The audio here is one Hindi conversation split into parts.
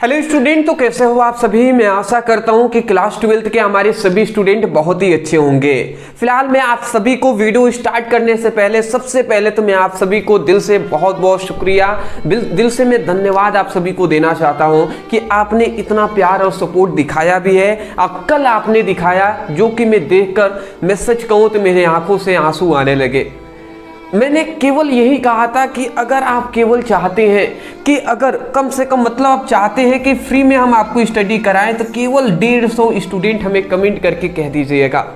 हेलो स्टूडेंट, तो कैसे हो आप सभी। मैं आशा करता हूं कि क्लास 12th के हमारे सभी स्टूडेंट बहुत ही अच्छे होंगे। फिलहाल मैं आप सभी को वीडियो स्टार्ट करने से पहले सबसे पहले तो मैं आप सभी को दिल से बहुत बहुत शुक्रिया, दिल से मैं धन्यवाद आप सभी को देना चाहता हूं कि आपने इतना प्यार और सपोर्ट दिखाया भी है। कल आपने दिखाया जो कि मैं देखकर मैं सच कहूँ तो मेरे आंखों से आंसू आने लगे। मैंने केवल यही कहा था कि अगर आप केवल चाहते हैं कि अगर कम से कम मतलब आप चाहते हैं कि फ्री में हम आपको स्टडी कराएं तो केवल 150 स्टूडेंट हमें कमेंट करके कह दीजिएगा।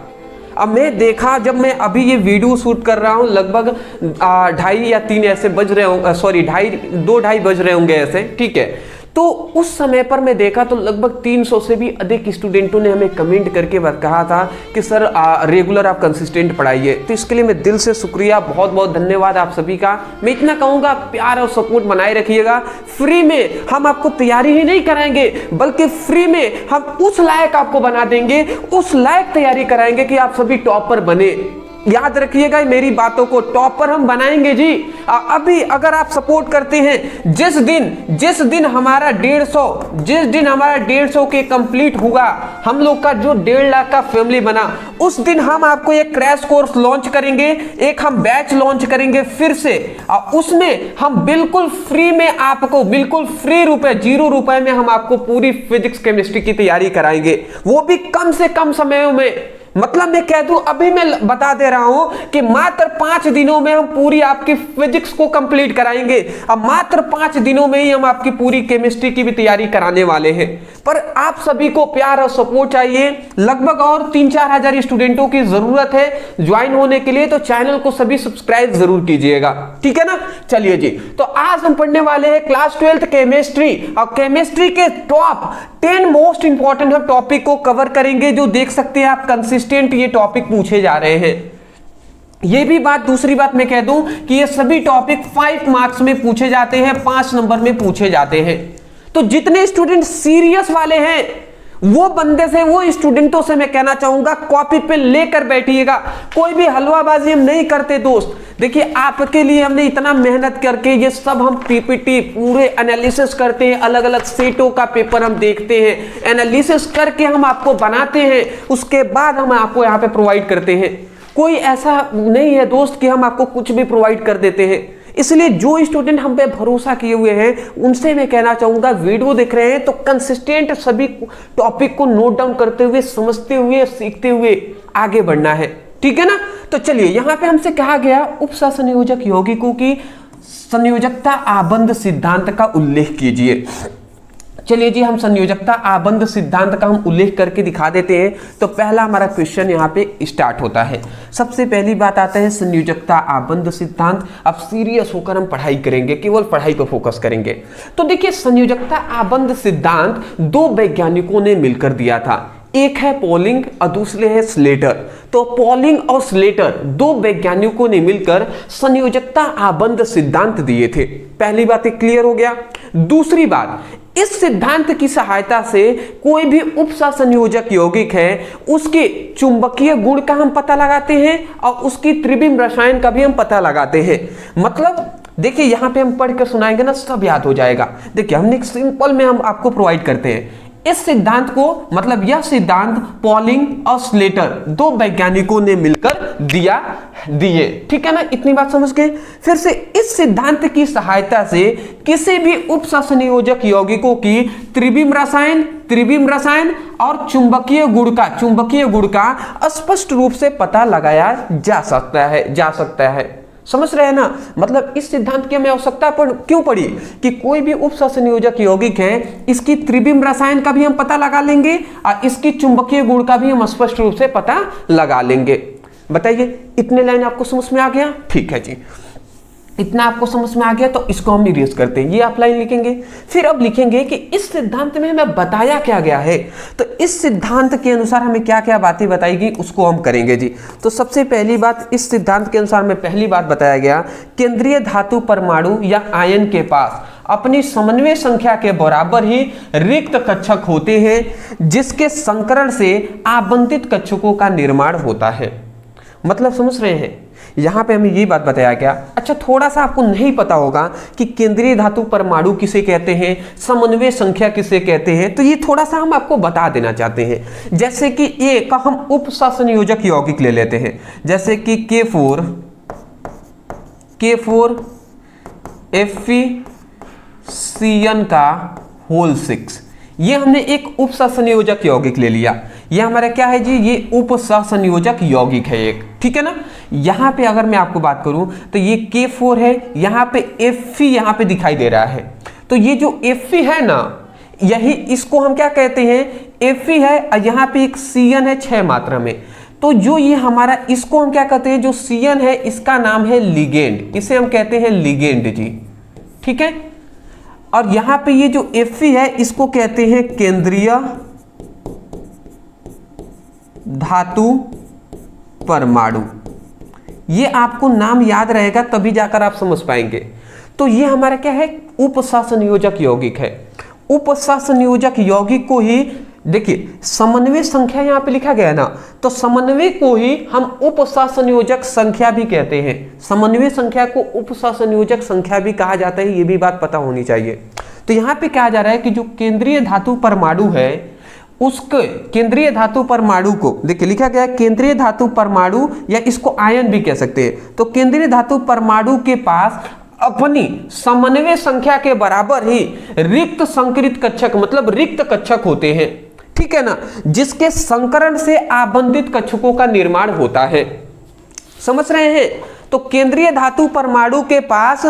अब मैं देखा जब मैं अभी ये वीडियो शूट कर रहा हूँ लगभग 2:30 या 3 ऐसे बज रहे होंगे, सॉरी 2:30 बज रहे होंगे ऐसे, ठीक है। तो उस समय पर मैं देखा तो लगभग 300 से भी अधिक स्टूडेंटों ने हमें कमेंट करके कहा था कि सर रेगुलर आप कंसिस्टेंट पढ़ाइए। तो इसके लिए मैं दिल से शुक्रिया, बहुत बहुत धन्यवाद आप सभी का। मैं इतना कहूँगा प्यार और सपोर्ट बनाए रखिएगा। फ्री में हम आपको तैयारी ही नहीं कराएंगे बल्कि फ्री में हम उस लायक आपको बना देंगे, उस लायक तैयारी कराएंगे कि आप सभी टॉपर बने। याद रखिएगा मेरी बातों को, टॉपर हम बनाएंगे जी। अभी अगर आप सपोर्ट करते हैं, जिस दिन हमारा 150 के कंप्लीट हुआ, हम लोग का जो 1.5 लाख का फैमिली बना, उस दिन हम आपको एक क्रैश कोर्स लॉन्च करेंगे, एक हम बैच लॉन्च करेंगे फिर से। उसमें हम बिल्कुल फ्री में आपको, बिल्कुल फ्री रुपए, 0 रुपए में हम आपको पूरी फिजिक्स केमिस्ट्री की तैयारी कराएंगे, वो भी कम से कम समय में। मतलब मैं कह दूं, अभी मैं बता दे रहा हूं कि मात्र 5 दिनों में हम पूरी आपकी फिजिक्स को कंप्लीट कराएंगे। अब मात्र 5 दिनों में ही हम आपकी पूरी केमिस्ट्री की भी तैयारी कराने वाले हैं। पर आप सभी को प्यार और सपोर्ट चाहिए। लगभग और 3-4 हजार स्टूडेंटों की जरूरत है ज्वाइन होने के लिए, तो चैनल को सभी सब्सक्राइब जरूर कीजिएगा, ठीक है ना। चलिए जी, तो आज हम पढ़ने वाले हैं क्लास 12th केमिस्ट्री, और केमिस्ट्री के टॉप 10 मोस्ट इंपॉर्टेंट हम टॉपिक को कवर करेंगे, जो देख सकते हैं आप कंसिस्टेंट ये टॉपिक पूछे जा रहे हैं। ये भी बात, दूसरी बात मैं कह दूं कि ये सभी टॉपिक 5 मार्क्स में पूछे जाते हैं, 5 नंबर में पूछे जाते हैं। तो जितने स्टूडेंट सीरियस वाले हैं वो बंदे से, वो स्टूडेंटों से मैं कहना चाहूंगा कॉपी पे लेकर बैठिएगा। कोई भी हलवाबाजी हम नहीं करते दोस्त। देखिए आपके लिए हमने इतना मेहनत करके ये सब हम पीपीटी पूरे एनालिसिस करते हैं, अलग अलग सेटों का पेपर हम देखते हैं, एनालिसिस करके हम आपको बनाते हैं, उसके बाद हम आपको यहाँ पे प्रोवाइड करते हैं। कोई ऐसा नहीं है दोस्त कि हम आपको कुछ भी प्रोवाइड कर देते हैं। इसलिए जो स्टूडेंट हम पे भरोसा किए हुए हैं उनसे मैं कहना चाहूंगा, वीडियो देख रहे हैं तो कंसिस्टेंट सभी टॉपिक को नोट डाउन करते हुए, समझते हुए, सीखते हुए आगे बढ़ना है, ठीक है ना। तो चलिए, यहां पे हमसे कहा गया उपसंयोजक यौगिकों की संयोजकता आबंध सिद्धांत का उल्लेख कीजिए। चलिए जी, हम संयोजकता आबंध सिद्धांत का हम उल्लेख करके दिखा देते हैं। तो पहला हमारा क्वेश्चन यहाँ पे स्टार्ट होता है। सबसे पहली बात आता है संयोजकता आबंध सिद्धांत। अब सीरियस होकर हम पढ़ाई करेंगे, केवल पढ़ाई पर फोकस करेंगे। तो देखिए, संयोजकता आबंध सिद्धांत 2 वैज्ञानिकों ने मिलकर दिया था। एक है पॉलिंग और दूसरे है स्लेटर। तो पॉलिंग और स्लेटर 2 वैज्ञानिकों ने मिलकर संयोजकता आबंध सिद्धांत दिए थे। पहली बात क्लियर हो गया। दूसरी बात, इस सिद्धांत की सहायता से कोई भी उपसंयोजक यौगिक है उसके चुंबकीय गुण का हम पता लगाते हैं और उसकी त्रिविम रसायन का भी हम पता लगाते हैं। मतलब देखिए, यहां पे हम पढ़ कर सुनाएंगे ना, सब याद हो जाएगा। देखिए, हमने एक सिंपल में हम आपको प्रोवाइड करते हैं इस सिद्धांत को। मतलब यह सिद्धांत पॉलिंग और स्लेटर 2 वैज्ञानिकों ने मिलकर दिए, ठीक है ना। इतनी बात समझ गए। फिर से इस सिद्धांत की सहायता से किसी भी उपसंयोजक यौगिकों की त्रिविम रसायन और चुंबकीय गुण का स्पष्ट रूप से पता लगाया जा सकता है। समझ रहे हैं ना। मतलब इस सिद्धांत की हमें आवश्यकता क्यों पड़ी कि कोई भी उपसंयोजक यौगिक है, इसकी त्रिविम रसायन का भी हम पता लगा लेंगे और इसकी चुंबकीय गुण का भी हम स्पष्ट रूप से पता लगा लेंगे। बताइए, इतने लाइन आपको समझ में आ गया? ठीक है जी, इतना आपको समझ में आ गया। तो इसको हम इरेज करते हैं, ये आप लाइन लिखेंगे। फिर अब लिखेंगे कि इस सिद्धांत में हमें बताया क्या गया है। तो इस सिद्धांत के अनुसार हमें क्या क्या बातें बताई गई उसको हम करेंगे जी। तो सबसे पहली बात, इस सिद्धांत के अनुसार हमें पहली बात बताया गया, केंद्रीय धातु परमाणु या आयन के पास अपनी समन्वय संख्या के बराबर ही रिक्त कक्षक होते हैं, जिसके संकरण से आवंटित कक्षकों का निर्माण होता है। मतलब समझ रहे हैं, यहाँ पे हमें ये बात बताया गया। अच्छा, थोड़ा सा आपको नहीं पता होगा कि केंद्रीय धातु परमाणु किसे कहते हैं, समन्वय संख्या किसे कहते हैं, तो ये थोड़ा सा हम आपको बता देना चाहते हैं। जैसे कि ए का हम उप सहसंयोजक यौगिक ले लेते हैं, जैसे कि K4 FeCN का होल 6, ये हमने एक उप सहसंयोजक यौगिक ले लिया। ये हमारा क्या है जी, ये उप सहसंयोजक यौगिक है एक, ठीक है ना। यहां पे अगर मैं आपको बात करूं तो ये K4 है, यहां पे Fe यहां पे दिखाई दे रहा है, तो ये जो Fe है ना, यही इसको हम क्या कहते हैं, Fe है, और यहां पे एक Cn है 6 मात्रा में। तो जो ये हमारा, इसको हम क्या कहते हैं, जो Cn है इसका नाम है लिगेंड, इसे हम कहते हैं लिगेंड जी, ठीक है। और यहां पे ये जो Fe है इसको कहते हैं केंद्रीय धातु परमाणु। ये आपको नाम याद रहेगा तभी जाकर आप समझ पाएंगे। तो ये हमारा क्या है, उप सहसंयोजक यौगिक है। उप सहसंयोजक यौगिक को ही देखिए, समन्वय संख्या यहां पे लिखा गया है ना, तो समन्वय को ही हम उप सहसंयोजक संख्या भी कहते हैं। समन्वय संख्या को उप सहसंयोजक संख्या भी कहा जाता है, ये भी बात पता होनी चाहिए। तो यहां पे कहा जा रहा है कि जो केंद्रीय धातु परमाणु है, उसके केंद्रीय धातु परमाणु को देखिए लिखा गया है केंद्रीय धातु परमाणु, या इसको आयन भी कह सकते हैं। तो केंद्रीय धातु परमाणु के पास अपनी समन्वय संख्या के बराबर ही रिक्त संकरित कक्षक, मतलब रिक्त कक्षक होते हैं, ठीक है ना, जिसके संकरण से आबंधित कक्षकों का निर्माण होता है। समझ रहे हैं। तो केंद्रीय धातु परमाणु के पास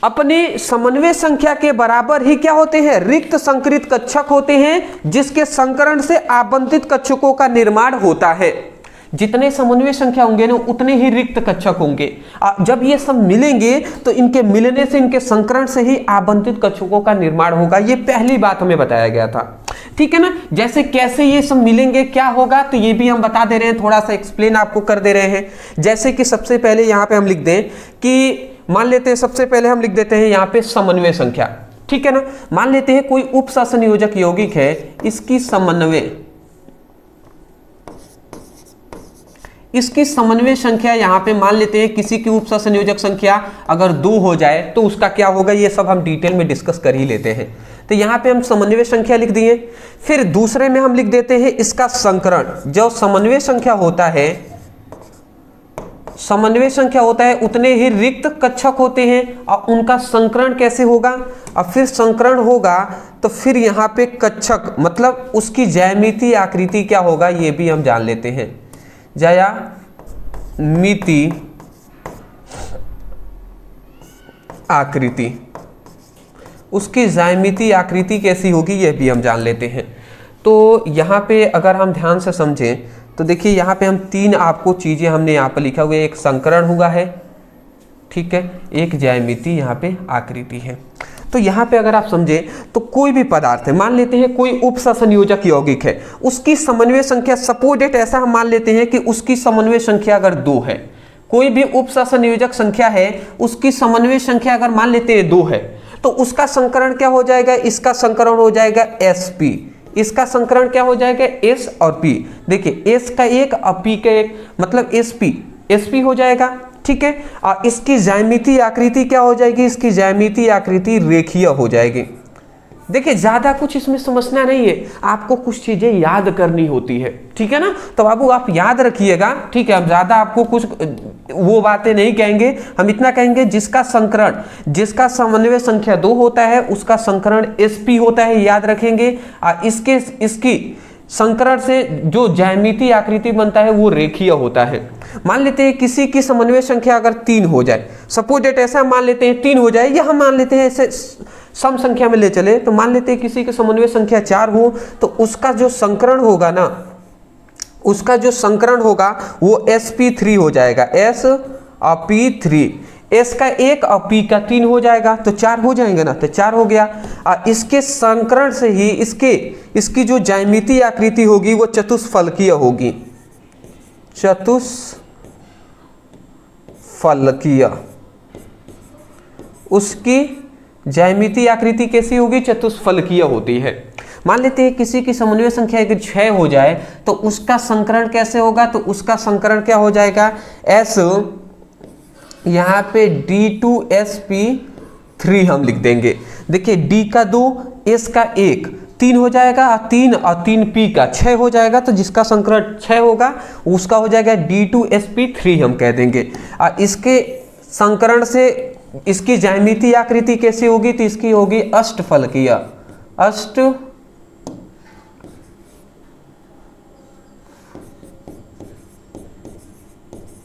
अपनी समन्वय संख्या के बराबर ही क्या होते हैं, रिक्त संकरित कक्षक होते हैं, जिसके संकरण से आबंधित कक्षकों का निर्माण होता है। जितने समन्वय संख्या होंगे ना, उतने ही रिक्त कक्षक होंगे। जब ये सब मिलेंगे तो इनके मिलने से, इनके संकरण से ही आबंधित कक्षकों का निर्माण होगा। ये पहली बात हमें बताया गया था, ठीक है ना। जैसे कैसे ये सब मिलेंगे, क्या होगा, तो ये भी हम बता दे रहे हैं, थोड़ा सा एक्सप्लेन आपको कर दे रहे हैं। जैसे कि सबसे पहले यहाँ पे हम लिख दें कि मान लेते हैं, सबसे पहले हम लिख देते हैं यहाँ पे समन्वय संख्या, ठीक है ना। मान लेते हैं कोई उप सहसंयोजक यौगिक है, इसकी समन्वय संख्या यहाँ पे मान लेते हैं, किसी की उप सहसंयोजक संख्या अगर 2 हो जाए तो उसका क्या होगा, ये सब हम डिटेल में डिस्कस कर ही लेते हैं। तो यहाँ पे हम समन्वय संख्या लिख दिए। फिर दूसरे में हम लिख देते हैं इसका संकरण। जो समन्वय संख्या होता है उतने ही रिक्त कक्षक होते हैं, और उनका संकरण कैसे होगा, और फिर संकरण होगा तो फिर यहाँ पे कक्षक मतलब उसकी ज्यामितीय आकृति क्या होगा, ये भी हम जान लेते हैं। ज्यामिति आकृति, उसकी ज्यामितीय आकृति कैसी होगी, यह भी हम जान लेते हैं। तो यहाँ पे अगर हम ध्यान से समझें तो देखिए यहाँ पे हम 3 आपको चीजें हमने यहाँ पर लिखा हुआ है। एक संकरण हुआ है, ठीक है, एक ज्यामिति यहाँ पे आकृति है। तो यहाँ पे अगर आप समझें तो कोई भी पदार्थ है, मान लेते हैं कोई उप सहसंयोजक यौगिक है, उसकी समन्वय संख्या सपोजिट ऐसा हम मान लेते हैं कि उसकी समन्वय संख्या अगर 2 है, कोई भी उप सहसंयोजक संख्या है, उसकी समन्वय संख्या अगर मान लेते हैं 2 है, तो उसका संकरण क्या हो जाएगा, इसका संकरण हो जाएगा sp, इसका संकरण क्या हो जाएगा s और p। देखिए s का एक और p का एक, मतलब sp हो जाएगा, ठीक है। और इसकी ज्यामितीय आकृति क्या हो जाएगी, इसकी ज्यामितीय आकृति रेखीय हो जाएगी। देखिए ज्यादा कुछ इसमें समझना नहीं है, आपको कुछ चीजें याद करनी होती है, ठीक है ना। तो बाबू आप याद रखिएगा, ठीक है। हम ज्यादा आपको कुछ वो बातें नहीं कहेंगे, हम इतना कहेंगे जिसका संकरण, जिसका समन्वय संख्या 2 होता है उसका संकरण sp होता है, याद रखेंगे। और इसकी संकरण से जो ज्यामितीय आकृति बनता है वो रेखीय होता है। मान लेते हैं किसी की समन्वय संख्या अगर 3 हो जाए, सपोज डेट ऐसा मान लेते हैं 3 हो जाए, या हम मान लेते हैं ऐसे सम संख्या में ले चले, तो मान लेते हैं किसी की समन्वय संख्या 4 हो, तो उसका जो संकरण होगा ना, उसका जो संकरण होगा वो sp3 हो जाएगा, s और p3, s का 1 और p का 3 हो जाएगा, तो 4 हो जाएंगे ना, तो 4 हो गया। और इसके संकरण से ही इसकी जो ज्यामितीय आकृति होगी वो चतुष्फलकीय होगी, चतुष्फलकीय। उसकी ज्यामितीय आकृति कैसी होगी, चतुष्फलकीय होती है। मान लेते हैं किसी की समन्वय संख्या अगर 6 हो जाए तो उसका संकरण कैसे होगा, तो उसका संकरण क्या हो जाएगा, S यहाँ पे D2sp3 हम लिख देंगे। देखिए D का 2, S का 1, 3 हो जाएगा, 3 और 3p का 6 हो जाएगा, तो जिसका संकरण 6 होगा उसका हो जाएगा D2sp3 हम कह देंगे। और इसके संकरण से इसकी ज्यामितीय आकृति कैसी होगी, तो इसकी होगी अष्टफलकीय,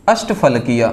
अष्टफलकीय।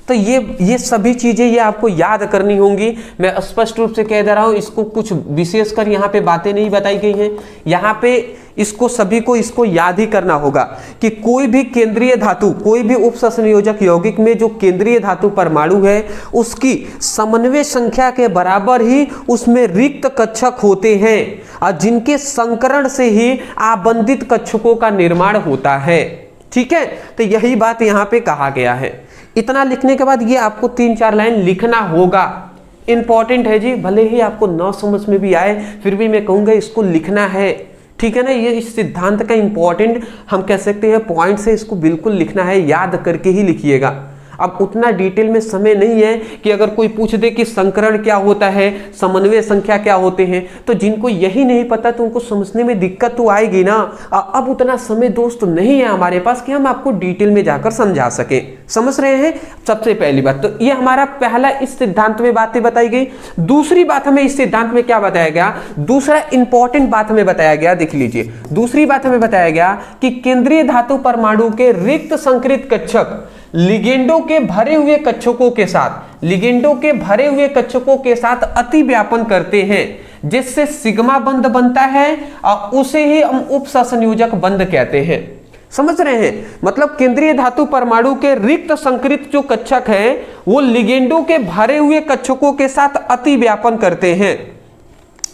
तो ये सभी चीजें ये आपको याद करनी होंगी। मैं स्पष्ट रूप से कह दे रहा हूं, इसको कुछ विशेषकर यहाँ पे बातें नहीं बताई गई हैं, यहाँ पे इसको सभी को इसको याद ही करना होगा कि कोई भी केंद्रीय धातु, कोई भी उपसंयोजक यौगिक में जो केंद्रीय धातु परमाणु है उसकी समन्वय संख्या के बराबर ही उसमें रिक्त कक्षक होते हैं और जिनके संकरण से ही आबंधित कक्षकों का निर्माण होता है। ठीक है, तो यही बात यहाँ पे कहा गया है। इतना लिखने के बाद ये आपको 3-4 लाइन लिखना होगा, इंपॉर्टेंट है जी। भले ही आपको न समझ में भी आए फिर भी मैं कहूंगा इसको लिखना है। ठीक है ना, ये इस सिद्धांत का इंपॉर्टेंट हम कह सकते हैं पॉइंट से, इसको बिल्कुल लिखना है, याद करके ही लिखिएगा। अब उतना डिटेल में समय नहीं है कि अगर कोई पूछ दे कि संकरण क्या होता है, समन्वय संख्या क्या होते हैं, तो जिनको यही नहीं पता तो उनको समझने में दिक्कत तो आएगी ना। अब उतना समय दोस्त नहीं है हमारे पास कि हम आपको डिटेल में जाकर समझा सके। समझ रहे हैं? सबसे पहली बात तो ये हमारा पहला इस सिद्धांत में बातें बताई गई। दूसरी बात हमें इस सिद्धांत में क्या बताया गया, दूसरा इंपॉर्टेंट बात हमें बताया गया, देख लीजिए। दूसरी बात हमें बताया गया कि केंद्रीय धातु परमाणु के रिक्त संकृत कक्षक लिगेंडों के भरे हुए कक्षकों के साथ, लिगेंडों के भरे हुए कक्षकों के साथ अति व्यापन करते हैं, जिससे सिग्मा बंध बनता है और उसे ही हम उपसंयोजक बंध कहते हैं। समझ रहे हैं? मतलब केंद्रीय धातु परमाणु के रिक्त संकृत जो कक्षक है वो लिगेंडों के भरे हुए कक्षकों के साथ अति व्यापन करते हैं,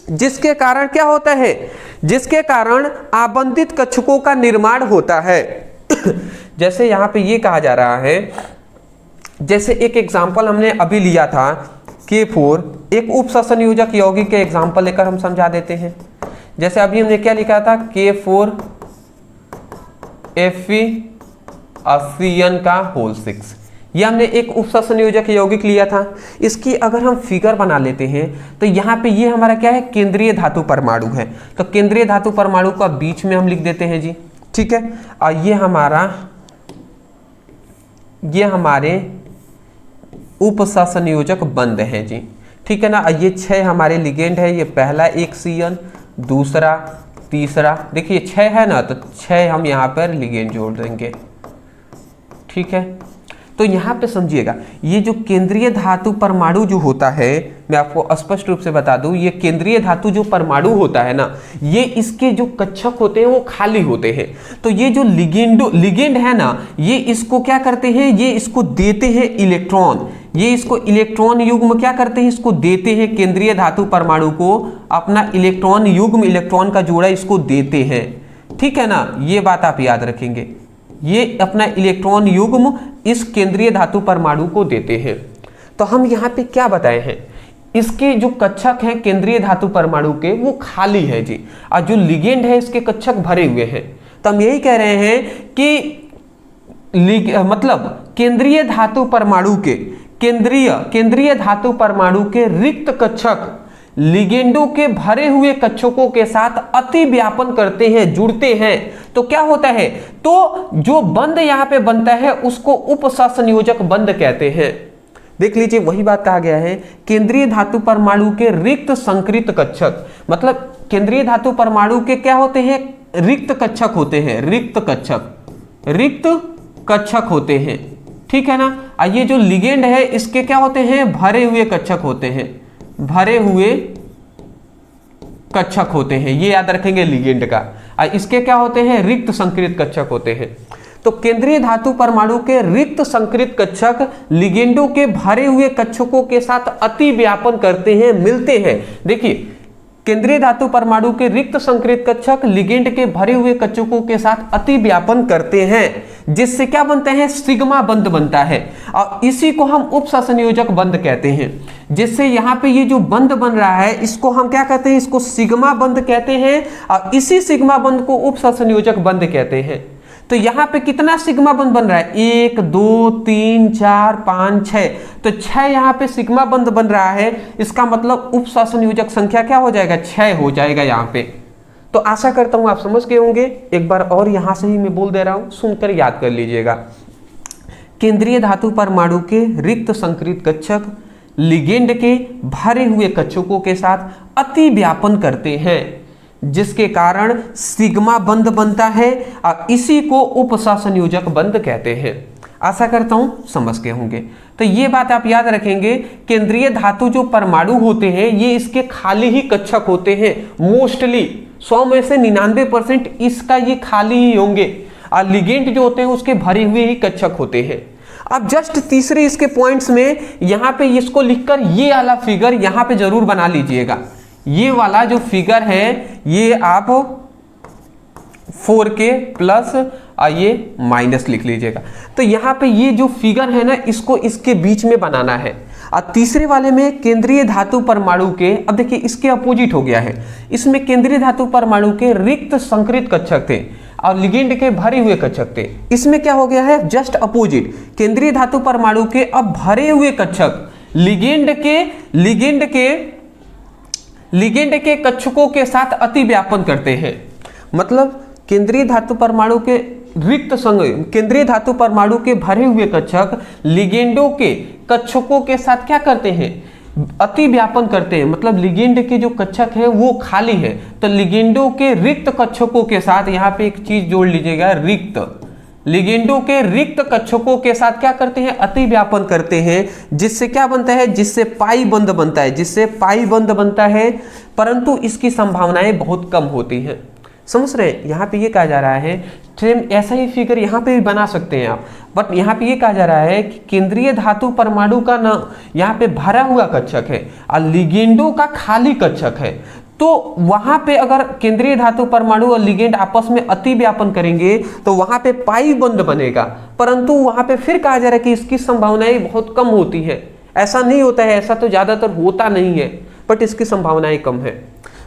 जिसके कारण क्या होता है, जिसके कारण आबंधित कक्षकों का निर्माण होता है। जैसे यहां पे ये कहा जा रहा है, जैसे एक एग्जांपल हमने अभी लिया था K4, एक उपसंयोजक यौगिक के एग्जांपल लेकर हम समझा देते हैं। जैसे अभी हमने क्या लिखा था, K4Fe(Cn) का होल 6, ये हमने एक उपसंयोजक यौगिक लिया था। इसकी अगर हम फिगर बना लेते हैं तो यहाँ पे ये हमारा क्या है, केंद्रीय धातु परमाणु है। तो केंद्रीय धातु परमाणु का बीच में हम लिख देते हैं जी। ठीक है, और ये हमारे उपसंयोजक बंध हैं जी। ठीक है ना, ये 6 हमारे लिगेंड है, ये पहला एक Cn, दूसरा, तीसरा, देखिए 6 है ना, तो 6 हम यहाँ पर लिगेंड जोड़ देंगे। ठीक है, तो यहाँ पे समझिएगा, ये जो केंद्रीय धातु परमाणु जो होता है, मैं आपको स्पष्ट रूप से बता दूं, ये केंद्रीय धातु जो परमाणु होता है ना, ये इसके जो कक्षक होते हैं वो खाली होते हैं। तो ये जो लिगेंड है ना, ये इसको क्या करते हैं, ये इसको देते हैं इलेक्ट्रॉन, ये इसको इलेक्ट्रॉन युग्म क्या करते हैं, इसको देते हैं, केंद्रीय धातु परमाणु को अपना इलेक्ट्रॉन युग्म, इलेक्ट्रॉन का जोड़ा इसको देते हैं। ठीक है ना, ये बात आप याद रखेंगे, ये अपना इलेक्ट्रॉन युग्म इस केंद्रीय धातु परमाणु को देते हैं। तो हम यहाँ पे क्या बताए हैं, इसके जो कक्षक हैं केंद्रीय धातु परमाणु के वो खाली है जी, और जो लिगेंड है इसके कक्षक भरे हुए हैं। तो हम यही कह रहे हैं कि मतलब केंद्रीय धातु परमाणु के केंद्रीय धातु परमाणु के रिक्त कक्षक लिगेंडों के भरे हुए कक्षकों के साथ अति व्यापन करते हैं, जुड़ते हैं। तो क्या होता है, तो जो बंध यहां पे बनता है उसको उपसंयोजक बंध कहते हैं। देख लीजिए, वही बात कहा गया है, केंद्रीय धातु परमाणु के रिक्त संकृत कक्षक, मतलब केंद्रीय धातु परमाणु के क्या होते हैं, रिक्त कक्षक होते हैं, रिक्त कक्षक होते हैं। ठीक है ना, ये जो लिगेंड है इसके क्या होते हैं, भरे हुए कक्षक होते हैं, भरे हुए कक्षक होते हैं, ये याद रखेंगे लिगेंड का। इसके क्या होते हैं, रिक्त संकृत कक्षक होते हैं। तो केंद्रीय धातु परमाणु के रिक्त संकृत कक्षक लिगेंडों के भरे हुए कक्षकों के साथ अति व्यापन करते हैं, मिलते हैं। देखिए केंद्रीय धातु परमाणु के रिक्त संक्रित कक्षक लिगेंड के भरे हुए कक्षकों के साथ अतिव्यापन करते हैं, जिससे क्या बनते हैं, सिग्मा बंध बनता है, और इसी को हम उपसंयोजक बंध कहते हैं। जिससे यहाँ पे ये जो बंध बन रहा है इसको हम क्या कहते हैं, इसको सिग्मा बंध कहते हैं, और इसी सिग्मा बंध को उपसंयोजक बंध कहते हैं। तो यहाँ पे कितना सिग्मा बंध बन रहा है, 1 2 3 4 5 6, तो 6 यहाँ पे सिग्मा बंध बन रहा है। इसका मतलब उपसंयोजक संख्या क्या हो जाएगा, 6 हो जाएगा यहाँ पे। तो आशा करता हूं आप समझ गए होंगे। एक बार और यहां से ही मैं बोल दे रहा हूं, सुनकर याद कर लीजिएगा। केंद्रीय धातु परमाणु के रिक्त संक्रित कक्षक लिगेंड के भरे हुए कक्षकों के साथ अति व्यापन करते हैं, जिसके कारण सिग्मा बंध बनता है, और इसी को उपसंयोजक बंध कहते हैं। आशा करता हूं समझ गए होंगे। तो ये बात आप याद रखेंगे, केंद्रीय धातु जो परमाणु होते हैं ये इसके खाली ही कक्षक होते हैं। मोस्टली 100 में से 99% इसका ये खाली ही होंगे, और लिगेंड जो होते हैं उसके भरे हुए ही कक्षक होते हैं। अब जस्ट तीसरे इसके पॉइंट्स में यहाँ पे इसको लिखकर ये वाला फिगर यहाँ पे जरूर बना लीजिएगा। ये वाला जो फिगर है ये आप 4K प्लस ये माइनस लिख लीजिएगा। तो यहाँ पे ये जो फिगर है ना इसको इसके बीच में बनाना है। और तीसरे वाले में केंद्रीय धातु परमाणु के, अब देखिए इसके अपोजिट हो गया है। इसमें केंद्रीय धातु परमाणु के रिक्त संक्रित कक्षक थे और लिगेंड के भरे हुए कक्षक थे। इसमें क्या हो गया है, जस्ट अपोजिट। केंद्रीय धातु परमाणु के अब भरे हुए कक्षक लिगेंड के कक्षकों के साथ अति व्यापन करते हैं। मतलब केंद्रीय धातु परमाणु के केंद्रीय धातु परमाणु के भरे हुए कक्षक लिगेंडों के कक्षकों के साथ क्या करते हैं, अति व्यापन करते हैं। मतलब लिगेंड के जो कक्षक है वो खाली है, तो लिगेंडों के रिक्त कक्षकों के साथ, यहाँ पे एक चीज जोड़ लीजिएगा, लिगेंडों के रिक्त कक्षकों के साथ क्या करते हैं, अति व्यापन करते हैं। जिससे क्या बनता है, जिससे पाई बंध बनता है, परंतु इसकी संभावनाएं बहुत कम होती हैं। समझ रहे हैं, यहाँ पे ये कहा जा रहा है, सेम ऐसा ही फिगर यहाँ पे भी बना सकते हैं आप, बट यहाँ पे ये कहा जा रहा है कि केंद्रीय धातु परमाणु का ना यहाँ पे भरा हुआ कक्षक है और लिगेंडों का खाली कक्षक है। तो वहां पे अगर केंद्रीय धातु परमाणु और लिगेंड आपस में अति व्यापन करेंगे तो वहां पे पाई बंध बनेगा, परंतु वहां पे फिर कहा जा रहा है कि इसकी संभावनाएं बहुत कम होती है। ऐसा नहीं होता है, ऐसा तो ज्यादातर होता नहीं है, बट इसकी संभावनाएं कम है।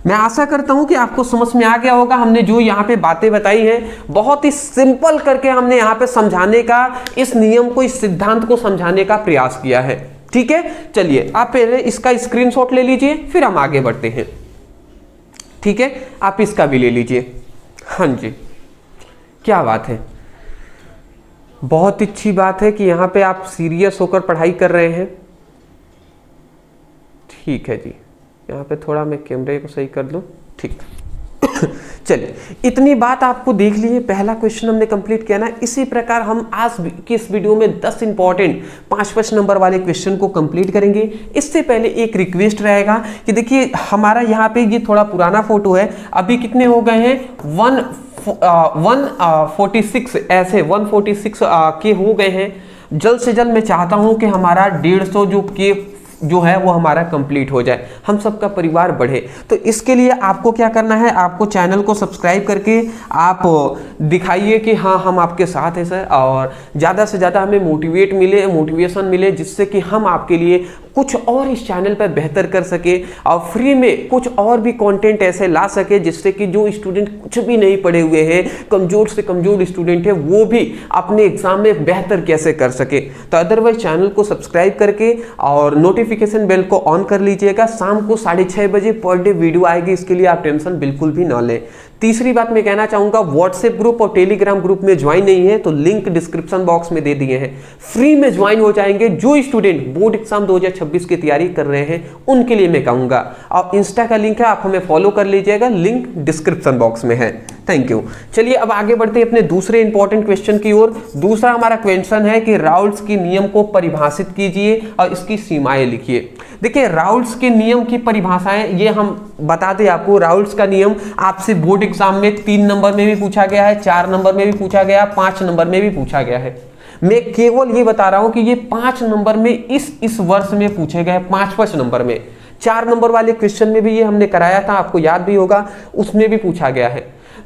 मैं आशा करता हूं कि आपको समझ में आ गया होगा। हमने जो यहाँ पे बातें बताई हैं बहुत ही सिंपल करके हमने यहाँ पे समझाने का, इस नियम को, इस सिद्धांत को समझाने का प्रयास किया है। ठीक है, चलिए आप पहले इसका स्क्रीनशॉट ले लीजिए, फिर हम आगे बढ़ते हैं। ठीक है, आप इसका भी ले लीजिए। हाँ जी, क्या बात है, बहुत अच्छी बात है कि यहाँ पे आप सीरियस होकर पढ़ाई कर रहे हैं। ठीक है जी, यहाँ पे थोड़ा मैं कैमरे को सही कर लूँ। ठीक चलिए, इतनी बात आपको देख ली, पहला क्वेश्चन हमने कंप्लीट किया ना। इसी प्रकार हम आज की इस वीडियो में 10 इंपॉर्टेंट 5 नंबर वाले क्वेश्चन को कंप्लीट करेंगे। इससे पहले एक रिक्वेस्ट रहेगा कि देखिए हमारा यहाँ पे ये थोड़ा पुराना फोटो है, अभी कितने हो गए हैं, 146 ऐसे 146 के हो गए हैं। जल्द से जल्द मैं चाहता हूँ कि हमारा 150 जो है वो हमारा कंप्लीट हो जाए, हम सबका परिवार बढ़े। तो इसके लिए आपको क्या करना है, आपको चैनल को सब्सक्राइब करके आप दिखाइए कि हाँ हम आपके साथ हैं सर, और ज़्यादा से ज़्यादा हमें मोटिवेशन मिले, जिससे कि हम आपके लिए कुछ और इस चैनल पर बेहतर कर सके और फ्री में कुछ और भी कंटेंट ऐसे ला सके, जिससे कि जो स्टूडेंट कुछ भी नहीं पढ़े हुए हैं, कमज़ोर से कमज़ोर स्टूडेंट है, वो भी अपने एग्जाम में बेहतर कैसे कर सके। तो अदरवाइज चैनल को सब्सक्राइब करके और नोटिफिकेशन बेल को ऑन कर लीजिएगा। शाम को 6:30 बजे पर डे वीडियो आएगी, इसके लिए आप टेंशन बिल्कुल भी ना लें। तीसरी बात मैं कहना चाहूँगा, व्हाट्सएप ग्रुप और टेलीग्राम ग्रुप में ज्वाइन नहीं है तो लिंक डिस्क्रिप्शन बॉक्स में दे दिए हैं, फ्री में ज्वाइन हो जाएंगे। जो स्टूडेंट बोर्ड एग्जाम 2026 की तैयारी कर रहे हैं उनके लिए मैं कहूँगा। और इंस्टा का लिंक है, आप हमें फॉलो कर लीजिएगा, लिंक डिस्क्रिप्शन बॉक्स में है। Thank you. चलिए अब आगे बढ़ते हैं अपने दूसरे इंपॉर्टेंट क्वेश्चन की ओर। दूसरा हमारा क्वेश्चन है कि राउल्ट्स के नियम को परिभाषित कीजिए और इसकी सीमाएं लिखिए। देखिए राउल्ट्स के नियम की परिभाषाएं ये हम बता दें आपको। राउल्ट्स का नियम आपसे बोर्ड एग्जाम में 3 नंबर में भी पूछा गया है, 4 नंबर में भी पूछा गया, 5 नंबर में भी पूछा गया है। मैं केवल ये बता रहा हूं कि ये 5 नंबर में इस वर्ष में पूछे गए, 5 नंबर में। 4 नंबर वाले क्वेश्चन में भी ये हमने कराया था, आपको याद भी होगा, उसमें भी पूछा गया है।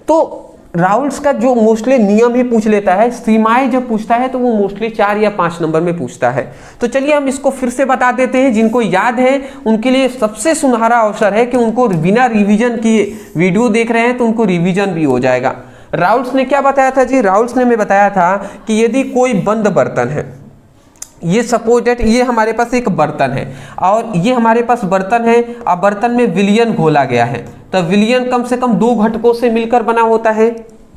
तो राउल्स का जो मोस्टली नियम ही पूछ लेता है, सीमाएं जब पूछता है तो वो मोस्टली 4 या 5 नंबर में पूछता है। तो चलिए हम इसको फिर से बता देते हैं, जिनको याद है उनके लिए सबसे सुनहरा अवसर है कि उनको बिना रिवीजन किए वीडियो देख रहे हैं तो उनको रिवीजन भी हो जाएगा। राउल्स ने क्या बताया था जी? राउल्स ने हमें बताया था कि यदि कोई बंद बर्तन है, ये सपोज दैट ये हमारे पास एक बर्तन है और ये हमारे पास बर्तन है, और बर्तन में विलयन घोला गया है, तो विलयन कम से कम 2 घटकों से मिलकर बना होता है।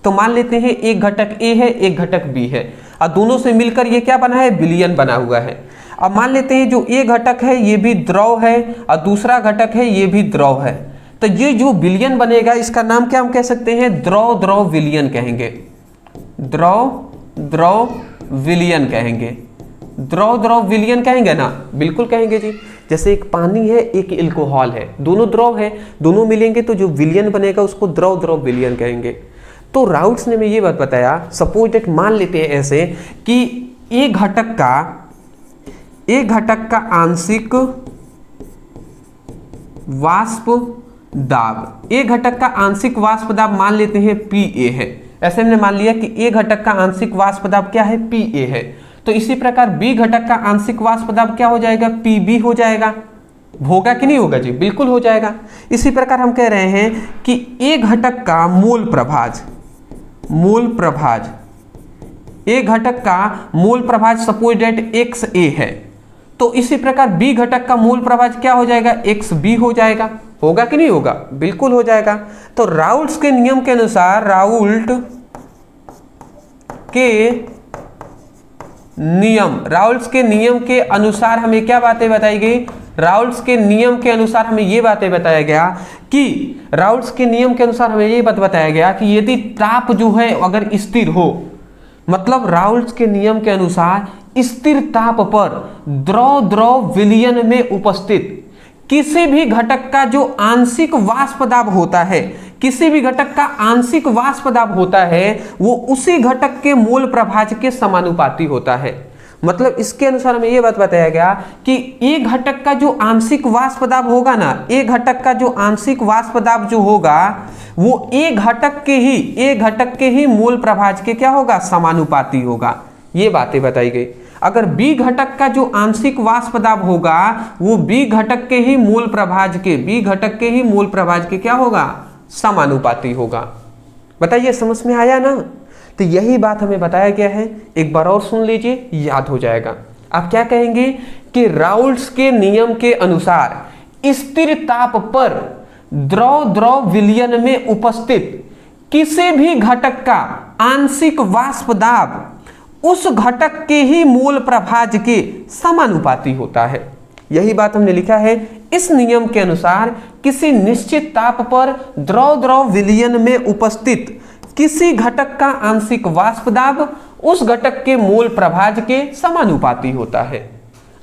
तो मान लेते हैं एक घटक ए है, एक घटक बी है, और दोनों से मिलकर ये क्या बना है? विलयन बना हुआ है। अब मान लेते हैं जो ए घटक है ये भी द्रव है और दूसरा घटक है ये भी द्रव है, तो ये जो विलयन बनेगा इसका नाम क्या हम कह सकते हैं? द्रव द्रव विलयन कहेंगे, द्रव द्रव विलयन कहेंगे, द्रव द्रव विलयन कहेंगे ना? बिल्कुल कहेंगे जी। जैसे एक पानी है, एक एल्कोहल है, दोनों द्रव है, दोनों मिलेंगे तो जो विलयन बनेगा उसको द्रव द्रव विलयन कहेंगे। तो राउल्स ने हमें ये बात बताया, सपोज दैट मान लेते हैं ऐसे कि एक घटक का आंशिक वाष्प दाब, एक घटक का आंशिक वाष्प दाब मान लेते हैं PA है। ऐसे हमने मान लिया कि एक घटक का आंशिक वाष्प दाब क्या है? PA है। तो इसी प्रकार बी घटक का आंशिक वाष्प दाब क्या हो जाएगा? PB हो जाएगा। होगा कि नहीं होगा जी? बिल्कुल हो जाएगा। इसी प्रकार हम कह रहे हैं कि ए घटक का मोल प्रभाज, ए घटक का मोल प्रभाज सपोज दैट XA है, तो इसी प्रकार बी घटक का मोल प्रभाज क्या हो जाएगा? XB हो जाएगा। होगा कि नहीं होगा? बिल्कुल हो जाएगा। तो राउल्ट के नियम के अनुसार, राउल्ट के नियम के अनुसार हमें क्या बातें बताई गई? राउल्ट के नियम के अनुसार हमें ये बातें बताया गया कि राउल्ट के नियम के अनुसार हमें ये बात बताया गया कि यदि ताप जो है अगर स्थिर हो, मतलब राउल्ट के नियम के अनुसार स्थिर ताप पर द्रव द्रव विलयन में उपस्थित किसी भी घटक का जो आंशिक वाष्प दाब होता है, किसी भी घटक का आंशिक वाष्प दाब होता है, वो उसी घटक के मोल प्रभाज के समानुपाती होता है। मतलब इसके अनुसार हमें यह बात बताया गया कि एक घटक का जो आंशिक वाष्प दाब होगा ना, एक घटक का जो आंशिक वाष्प दाब जो होगा वो एक घटक के ही मोल प्रभाज के क्या होगा? समानुपाती होगा। ये बातें बताई गई। अगर बी घटक का जो आंशिक वाष्प दाब होगा वो बी घटक के ही मोल प्रभाज के क्या होगा? समानुपाती होगा। बताइए समझ में आया ना? तो यही बात हमें बताया गया है। एक बार और सुन लीजिए, याद हो जाएगा। आप क्या कहेंगे कि राउल्ट के नियम के अनुसार स्थिर ताप पर द्रव द्रव विलयन में उपस्थित किसी भी घटक का आंशिक वाष्प दाब उस घटक के ही मोल प्रभाज के समानुपाती होता है। यही बात हमने लिखा है। इस नियम के अनुसार किसी निश्चित ताप पर द्रव द्रव विलयन में उपस्थित किसी घटक का आंशिक वाष्प दाब उस घटक के मोल प्रभाज के समानुपाती होता है।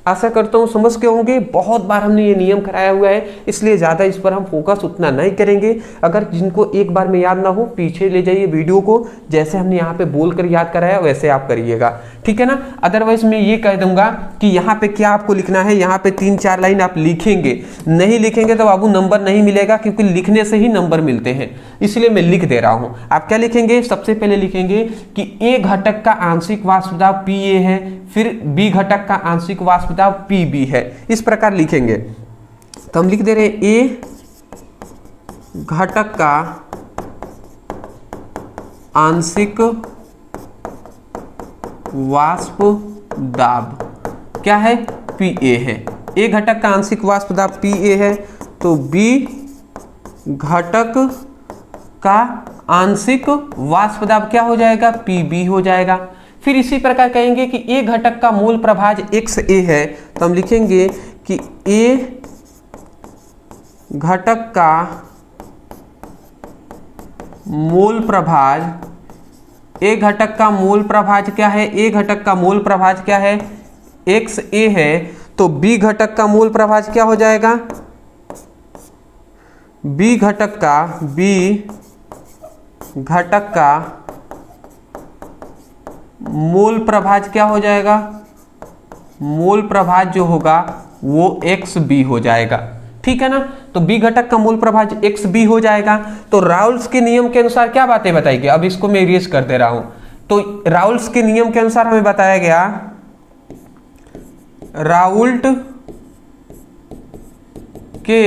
आशा करता हूँ समझ के होंगे। बहुत बार हमने ये नियम कराया हुआ है, इसलिए ज़्यादा इस पर हम फोकस उतना नहीं करेंगे। अगर जिनको एक बार में याद ना हो, पीछे ले जाइए वीडियो को, जैसे हमने यहाँ पे बोलकर याद कराया वैसे आप करिएगा, ठीक है ना। अदरवाइज मैं ये कह दूंगा कि यहाँ पे क्या आपको लिखना है, यहाँ पे 3-4 लाइन आप लिखेंगे, नहीं लिखेंगे तो बाबू नंबर नहीं मिलेगा, क्योंकि लिखने से ही नंबर मिलते हैं, इसलिए मैं लिख दे रहा हूँ। आप क्या लिखेंगे? सबसे पहले लिखेंगे कि ए घटक का आंशिक वाष्प दाब PA है, फिर बी घटक का आंशिक वाष्प दाब PB है। इस प्रकार लिखेंगे। तो हम लिख दे रहे हैं ए घटक का आंशिक वाष्प दाब क्या है? PA है। ए घटक का आंशिक वाष्प दाब PA है, तो बी घटक का आंशिक वाष्प दाब क्या हो जाएगा? PB हो जाएगा। फिर इसी प्रकार कहेंगे कि ए घटक का मोल प्रभाज XA है, तो हम लिखेंगे कि ए घटक का मोल प्रभाज, ए घटक का मोल प्रभाज क्या है? ए घटक का मोल प्रभाज क्या है? XA है, तो बी घटक का मोल प्रभाज क्या हो जाएगा? बी घटक का मोल प्रभाज क्या हो जाएगा? मोल प्रभाज जो होगा वो XB हो जाएगा। ठीक है ना। तो बी घटक का मूल प्रभाज एक्स बी हो जाएगा। तो राउल्स के नियम के अनुसार क्या बातें बताई गई, अब इसको मैं इरेज कर दे रहा हूं। तो राउल्स के नियम के अनुसार हमें बताया गया, राउल्ट के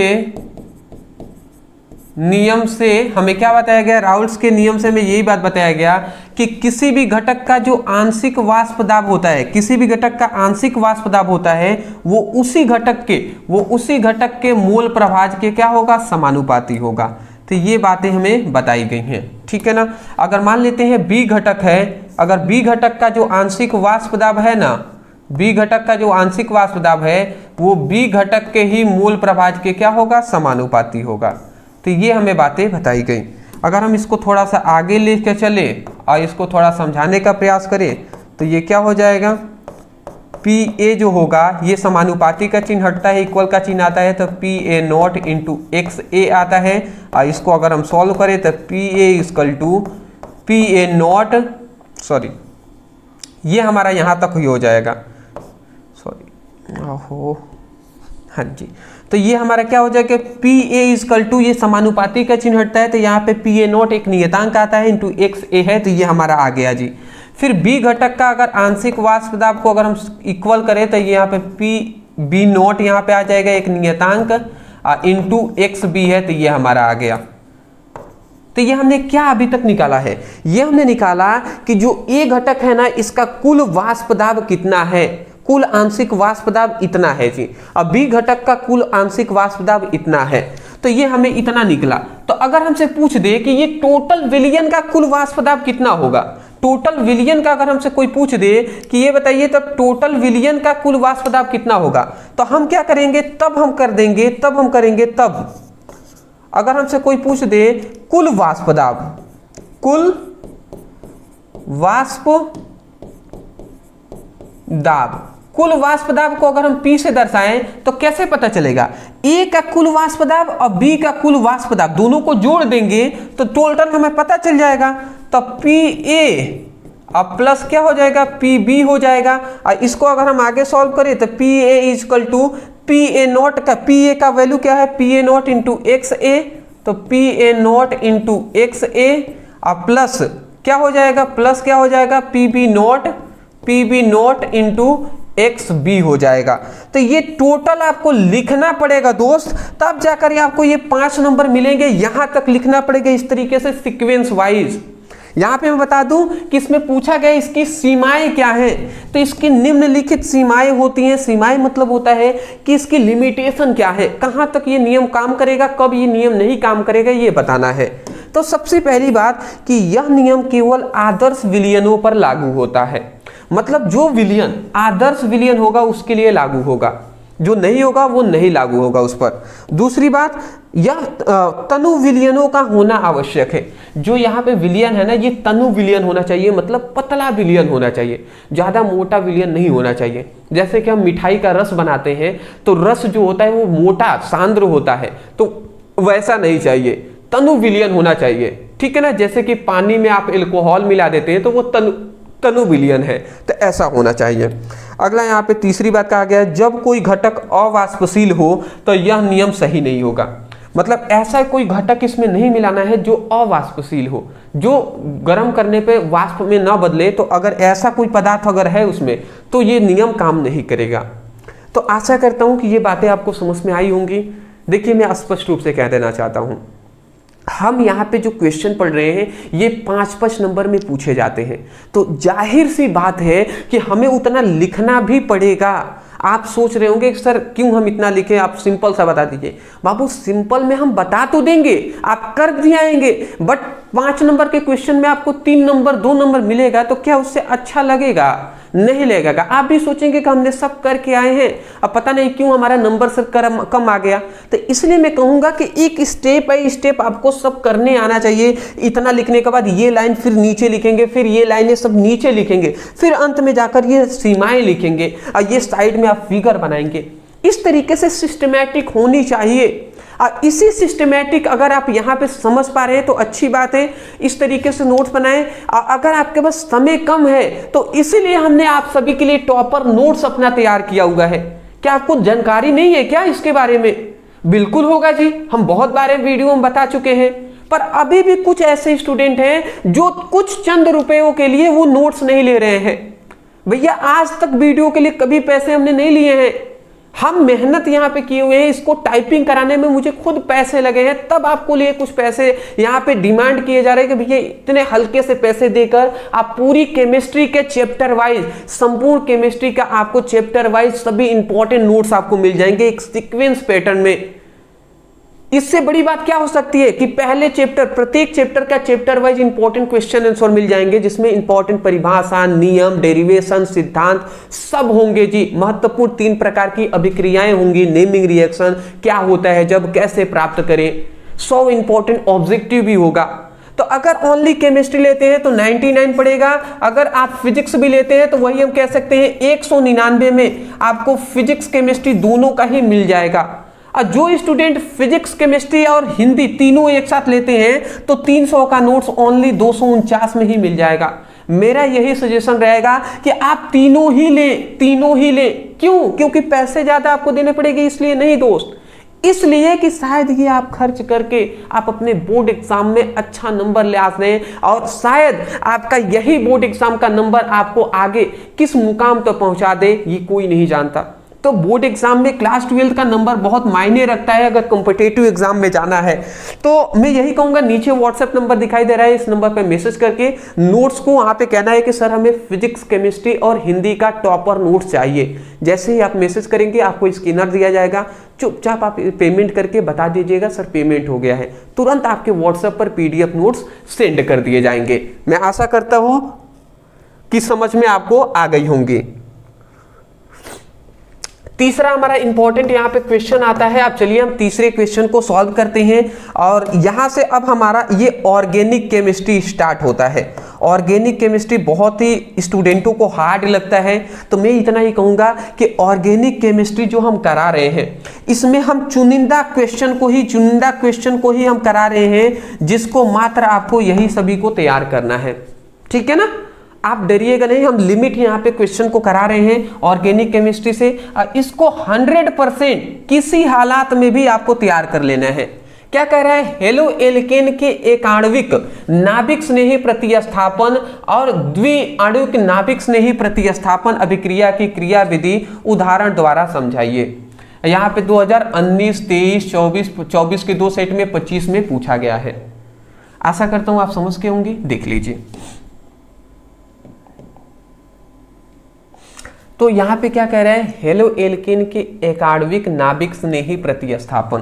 नियम से हमें क्या बताया गया, राउल्स के नियम से हमें यही बात बताया गया कि किसी भी घटक का जो आंशिक वाष्प दाब होता है, किसी भी घटक का आंशिक वाष्प दाब होता है, वो उसी घटक के मूल प्रभाज के क्या होगा, समानुपाती होगा। तो ये बातें हमें बताई गई हैं, ठीक है ना। अगर मान लेते हैं बी घटक है, अगर बी घटक का जो आंशिक वाष्प दाब है ना, बी घटक का जो आंशिक वाष्प दाब है वो बी घटक के ही मूल प्रभाज के क्या होगा, समानुपाती होगा। तो ये हमें बातें बताई गई। अगर हम इसको थोड़ा सा आगे लेके चले और इसको थोड़ा समझाने का प्रयास करें तो ये क्या हो जाएगा, पी ए जो होगा ये समानुपाती का चिन्ह हटता है, इक्वल का चिन्ह आता है, तो P A naught into X A आता है। और इसको अगर हम सॉल्व करें तो P A equal to P A naught, sorry ये हमारा यहाँ तक ही हो जाएगा, सॉरी ओहो हाँ जी। तो ये हमारा क्या हो जाएगा, पी ए इक्वल टू, ये समानुपाती का चिन्ह हटता है तो यहाँ पे पी ए नॉट एक नियतांक आता है इंटू एक्स ए है, तो ये हमारा आ गया जी। फिर बी घटक का अगर आंशिक वाष्प दाब को अगर हम इक्वल करें तो ये यहाँ पे पी बी नॉट यहाँ पे आ जाएगा एक नियतांक इंटू एक्स बी है, तो ये हमारा आ गया। तो ये हमने क्या अभी तक निकाला है, ये हमने निकाला कि जो ए घटक है ना इसका कुल वाष्प दाब कितना है, कुल आंशिक वाष्प दाब इतना है जी। अब बी घटक का कुल आंशिक वाष्प दाब इतना है, तो ये हमें इतना निकला। तो अगर हमसे पूछ दे कि ये टोटल विलयन का कुल वाष्प दाब कितना होगा, टोटल विलयन का अगर हमसे कोई पूछ दे कि ये बताइए तब टोटल विलयन का कुल वाष्प दाब कितना होगा, तो हम क्या करेंगे, तब हम करेंगे अगर हमसे कोई पूछ दे कुल वाष्प दाब, कुल वाष्प दाब, कुल वाष्प दाब को अगर हम P से दर्शाएं तो कैसे पता चलेगा, A का कुल वाष्प दाब और B का कुल वाष्प दाब दोनों को जोड़ देंगे तो टोटल हमें पता चल जाएगा। तो PA अब प्लस क्या हो जाएगा, PB हो जाएगा। और इसको अगर हम आगे सॉल्व करें तो PA equal to PA not का, PA का वैल्यू क्या है, PA नॉट इंटू XA, तो PA नॉट इंटू XA और प्लस क्या हो जाएगा, प्लस क्या हो जाएगा, PB not into X B हो जाएगा। तो ये टोटल आपको लिखना पड़ेगा दोस्त, तब जाकर ये आपको ये 5 नंबर मिलेंगे। यहां तक लिखना पड़ेगा इस तरीके से सीक्वेंस वाइज। यहां पे मैं बता दूं कि इसमें पूछा गया इसकी सीमाएं क्या है, तो इसकी निम्नलिखित सीमाएं होती हैं। सीमाएं मतलब होता है कि इसकी लिमिटेशन क्या है, कहां तक ये नियम काम करेगा, कब ये नियम नहीं काम करेगा, ये बताना है। तो सबसे पहली बात कि यह नियम केवल आदर्श विलयनों पर लागू होता है, मतलब जो विलयन आदर्श विलयन होगा उसके लिए लागू होगा, जो नहीं होगा वो नहीं लागू होगा उस पर। दूसरी बात, यह तनु विलयनों का होना आवश्यक है। जो यहाँ पे विलयन है ना ये तनु विलयन होना चाहिए, मतलब पतला विलयन होना चाहिए, ज्यादा मोटा विलयन नहीं होना चाहिए। जैसे कि हम मिठाई का रस बनाते हैं तो रस जो होता है वो मोटा सांद्र होता है, तो वैसा नहीं चाहिए, तनु विलयन होना चाहिए, ठीक है ना। जैसे कि पानी में आप एल्कोहल मिला देते हैं तो वो तनु विलयन है, तो ऐसा होना चाहिए। अगला यहाँ पे तीसरी बात कहा गया है, जब कोई घटक अवाष्पशील हो तो यह नियम सही नहीं होगा। मतलब ऐसा कोई घटक इसमें नहीं मिलाना है जो अवाष्पशील हो, जो गर्म करने पे वाष्प में ना बदले। तो अगर ऐसा कोई पदार्थ अगर है उसमें तो ये नियम काम नहीं करेगा। तो आशा करता हूँ कि ये बातें आपको समझ में आई होंगी। देखिए मैं स्पष्ट रूप से कह देना चाहता हूँ, हम यहाँ पे जो क्वेश्चन पढ़ रहे हैं ये 5-5 नंबर में पूछे जाते हैं, तो जाहिर सी बात है कि हमें उतना लिखना भी पड़ेगा। आप सोच रहे होंगे सर क्यों हम इतना लिखें, आप सिंपल सा बता दीजिए। बाबू सिंपल में हम बता तो देंगे, आप कर भी आएंगे, बट 5 नंबर के क्वेश्चन में आपको 3 नंबर 2 नंबर मिलेगा तो क्या उससे अच्छा लगेगा, नहीं लगेगा। आप भी सोचेंगे कि हमने सब करके आए हैं, अब पता नहीं क्यों हमारा नंबर से कम आ गया। तो इसलिए मैं कहूंगा कि एक स्टेप बाय स्टेप आपको सब करने आना चाहिए। इतना लिखने के बाद ये लाइन फिर नीचे लिखेंगे, फिर ये लाइनें सब नीचे लिखेंगे, फिर अंत में जाकर ये सीमाएं लिखेंगे और ये साइड में आप फिगर बनाएंगे। इस तरीके से सिस्टमैटिक होनी चाहिए। और इसी सिस्टमैटिक अगर आप यहाँ पे समझ पा रहे हैं तो अच्छी बात है, इस तरीके से नोट्स बनाएं। अगर आपके पास समय कम है तो इसीलिए हमने आप सभी के लिए टॉपर नोट्स अपना तैयार किया हुआ है। क्या आपको जानकारी नहीं है क्या इसके बारे में? बिल्कुल होगा जी, हम बहुत बार वीडियो में बता चुके हैं। पर अभी भी कुछ ऐसे स्टूडेंट हैं जो कुछ चंद रुपयों के लिए वो नोट्स नहीं ले रहे हैं। भैया आज तक वीडियो के लिए कभी पैसे हमने नहीं लिए हैं, हम मेहनत यहाँ पे किए हुए हैं, इसको टाइपिंग कराने में मुझे खुद पैसे लगे हैं, तब आपको लिए कुछ पैसे यहाँ पे डिमांड किए जा रहे हैं कि भैया इतने हल्के से पैसे देकर आप पूरी केमिस्ट्री के चैप्टर वाइज, संपूर्ण केमिस्ट्री का आपको चैप्टर वाइज सभी इंपॉर्टेंट नोट्स आपको मिल जाएंगे एक सीक्वेंस पैटर्न में। इससे बड़ी बात क्या हो सकती है कि पहले चैप्टर, प्रत्येक चैप्टर का chapter wise important question answer मिल जाएंगे, जिसमें इंपॉर्टेंट परिभाषा, नियम, डेरिवेशन, सिद्धांत सब होंगे जी। महत्वपूर्ण 3 प्रकार की अभिक्रियाएं होंगी, नेमिंग रिएक्शन, क्या होता है जब, कैसे प्राप्त करें, 100 इंपॉर्टेंट ऑब्जेक्टिव भी होगा। तो अगर ओनली केमिस्ट्री लेते हैं तो 99 पड़ेगा, अगर आप फिजिक्स भी लेते हैं तो वही हम कह सकते हैं 199 में आपको फिजिक्स केमिस्ट्री दोनों का ही मिल जाएगा। और जो स्टूडेंट फिजिक्स केमिस्ट्री और हिंदी तीनों एक साथ लेते हैं तो 300 का नोट्स ओनली 249 में ही मिल जाएगा। मेरा यही सजेशन रहेगा कि आप तीनों ही लें, तीनों ही लें। क्यों? क्योंकि पैसे ज्यादा आपको देने पड़ेंगे, इसलिए नहीं दोस्त, इसलिए कि शायद ये आप खर्च करके आप अपने बोर्ड एग्जाम में अच्छा नंबर ले आ दें, और शायद आपका यही बोर्ड एग्जाम का नंबर आपको आगे किस मुकाम तक पहुंचा दे ये कोई नहीं जानता। तो बोर्ड एग्जाम में क्लास 12 का नंबर बहुत मायने रखता है अगर कॉम्पिटिटिव एग्जाम में जाना है। तो मैं यही कहूंगा, नीचे व्हाट्सएप नंबर दिखाई दे रहा है, इस नंबर पे मैसेज करके नोट्स को वहां पे कहना है कि सर हमें फिजिक्स, केमिस्ट्री और हिंदी का टॉपर नोट्स चाहिए। जैसे ही आप मैसेज करेंगे आपको स्कैनर दिया जाएगा, चुपचाप आप पेमेंट करके बता दीजिएगा सर पेमेंट हो गया है, तुरंत आपके व्हाट्सएप पर PDF नोट्स सेंड कर दिए जाएंगे। मैं आशा करता हूं कि समझ में आपको आ गई होंगी। तीसरा हमारा इंपॉर्टेंट यहाँ पे क्वेश्चन आता है। अब चलिए हम तीसरे क्वेश्चन को सॉल्व करते हैं, और यहाँ से अब हमारा ये ऑर्गेनिक केमिस्ट्री स्टार्ट होता है। ऑर्गेनिक केमिस्ट्री बहुत ही स्टूडेंटों को हार्ड लगता है, तो मैं इतना ही कहूँगा कि ऑर्गेनिक केमिस्ट्री जो हम करा रहे हैं इसमें हम चुनिंदा क्वेश्चन को ही हम करा रहे हैं, जिसको मात्र आपको यही सभी को तैयार करना है। ठीक है ना, आप डरिएगा नहीं, हम लिमिट यहाँ पे क्वेश्चन को करा रहे हैं ऑर्गेनिक केमिस्ट्री से, और इसको 100% किसी हालात में भी आपको तैयार कर लेना है। क्या कह रहा है? हेलो एल्केन के एकाण्विक नाभिक स्नेही प्रतिस्थापन और द्विआण्विक नाभिक स्नेही प्रतिस्थापन अभिक्रिया की क्रिया विधि उदाहरण द्वारा समझाइए। यहाँ पे 2019, 23, 24 के 2 सेट में 25 में पूछा गया है। आशा करता हूं आप समझ के होंगे, देख लीजिए। तो यहाँ पे क्या कह रहा है? हेलो एल्केन के एकाण्विक नाभिक स्नेही प्रतिस्थापन।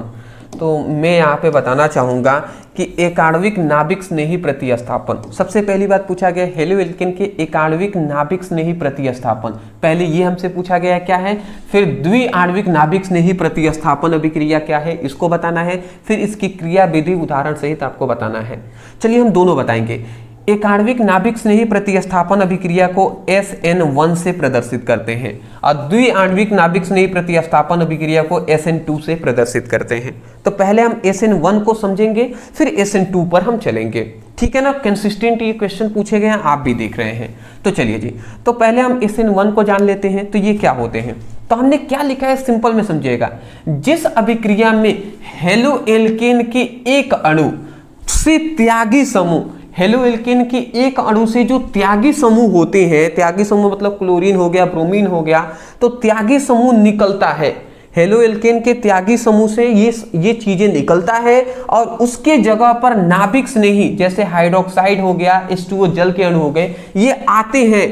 तो मैं यहाँ पे बताना चाहूँगा कि एकाण्विक नाभिक स्नेही प्रतिस्थापन, सबसे पहली बात पूछा गया हेलो एल्केन के एकाण्विक नाभिक स्नेही प्रतिस्थापन, पहले ये हमसे पूछा गया क्या है, फिर द्विआण्विक नाभिक स्नेही प्रतिस्थापन अभिक्रिया क्या है इसको बताना है, फिर इसकी क्रिया विधि उदाहरण सहित आपको बताना है। चलिए हम दोनों बताएंगे। एकाण्विक नाभिक स्नेही प्रतिस्थापन अभिक्रिया को SN1 से प्रदर्शित करते हैं और द्विआण्विक नाभिक स्नेही प्रतिस्थापन अभिक्रिया को SN2 से प्रदर्शित करते हैं। तो पहले हम SN1 को समझेंगे, फिर SN2 पर हम चलेंगे। ठीक है ना, कंसिस्टेंट ये क्वेश्चन पूछे गए हैं, आप भी देख रहे हैं। तो चलिए जी, तो पहले हम SN1 को जान लेते हैं। तो ये क्या होते हैं, तो हमने क्या लिखा है सिंपल में समझिएगा। जिस अभिक्रिया में हेलो एल्केन के एक अणु से त्यागी समूह, हेलो एल्केन के एक अणु से जो त्यागी समूह होते हैं, त्यागी समूह मतलब क्लोरीन हो गया, ब्रोमीन हो गया, तो त्यागी समूह निकलता है। हेलो एल्केन के त्यागी समूह से ये चीजें निकलता है और उसके जगह पर नाभिक स्नेही जैसे हाइड्रोक्साइड हो गया, H2O जल के अणु हो गए, ये आते हैं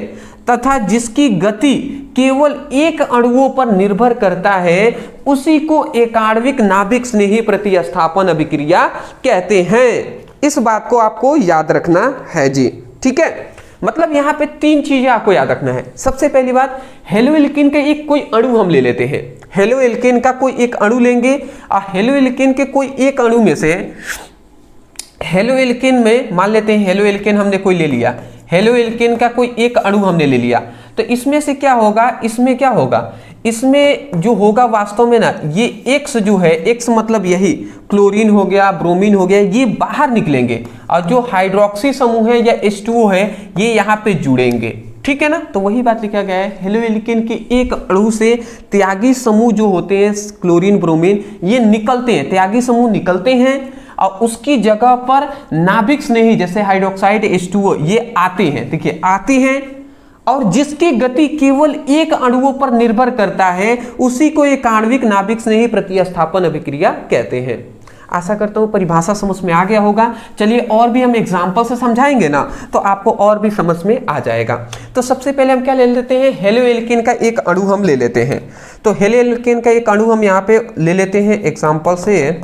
तथा जिसकी गति केवल एक अणुओं पर निर्भर करता है, उसी को एकाण्विक नाभिक स्नेही प्रतिस्थापन अभिक्रिया कहते हैं। इस बात को आपको याद रखना है जी। ठीक है, मतलब यहाँ पे 3 चीजें आपको याद रखना है। सबसे पहली बात, हेलो एल्केन का एक कोई अणु हम ले लेते हैं। हेलो एल्केन का कोई एक अणु लेंगे और हेलो एल्केन के कोई एक अणु में से, हेलो एल्केन में मान लेते हैं हेलो एल्केन हमने कोई ले लिया, हेलो एल्केन का कोई एक अणु हमने ले लिया, तो इसमें से क्या होगा, इसमें क्या होगा, इसमें जो होगा वास्तव में ना, ये X जो है, X मतलब यही क्लोरीन हो गया, ब्रोमीन हो गया, ये बाहर निकलेंगे और जो हाइड्रोक्सी समूह है या H2O है ये यहाँ पे जुड़ेंगे। ठीक है ना। तो वही बात लिखा गया है, हेलोएल्केन के एक अणु से त्यागी समूह जो होते हैं क्लोरीन ब्रोमीन, ये निकलते हैं, त्यागी समूह निकलते हैं और उसकी जगह पर नाभिक स्नेही जैसे हाइड्रोक्साइड H2O ये आते हैं, देखिए आते हैं, और जिसकी गति केवल एक अणुओं पर निर्भर करता है उसी को एक आणविक नाभिक स्नेही प्रतिस्थापन अभिक्रिया कहते हैं। आशा करता हूं परिभाषा समझ में आ गया होगा। चलिए और भी हम एग्जाम्पल से समझाएंगे ना तो आपको और भी समझ में आ जाएगा। तो सबसे पहले हम क्या ले लेते हैं, हेलोएल्केन का एक अणु हम ले लेते हैं। तो हेलोएल्केन का एक अणु हम यहाँ पे ले लेते हैं एग्जाम्पल से।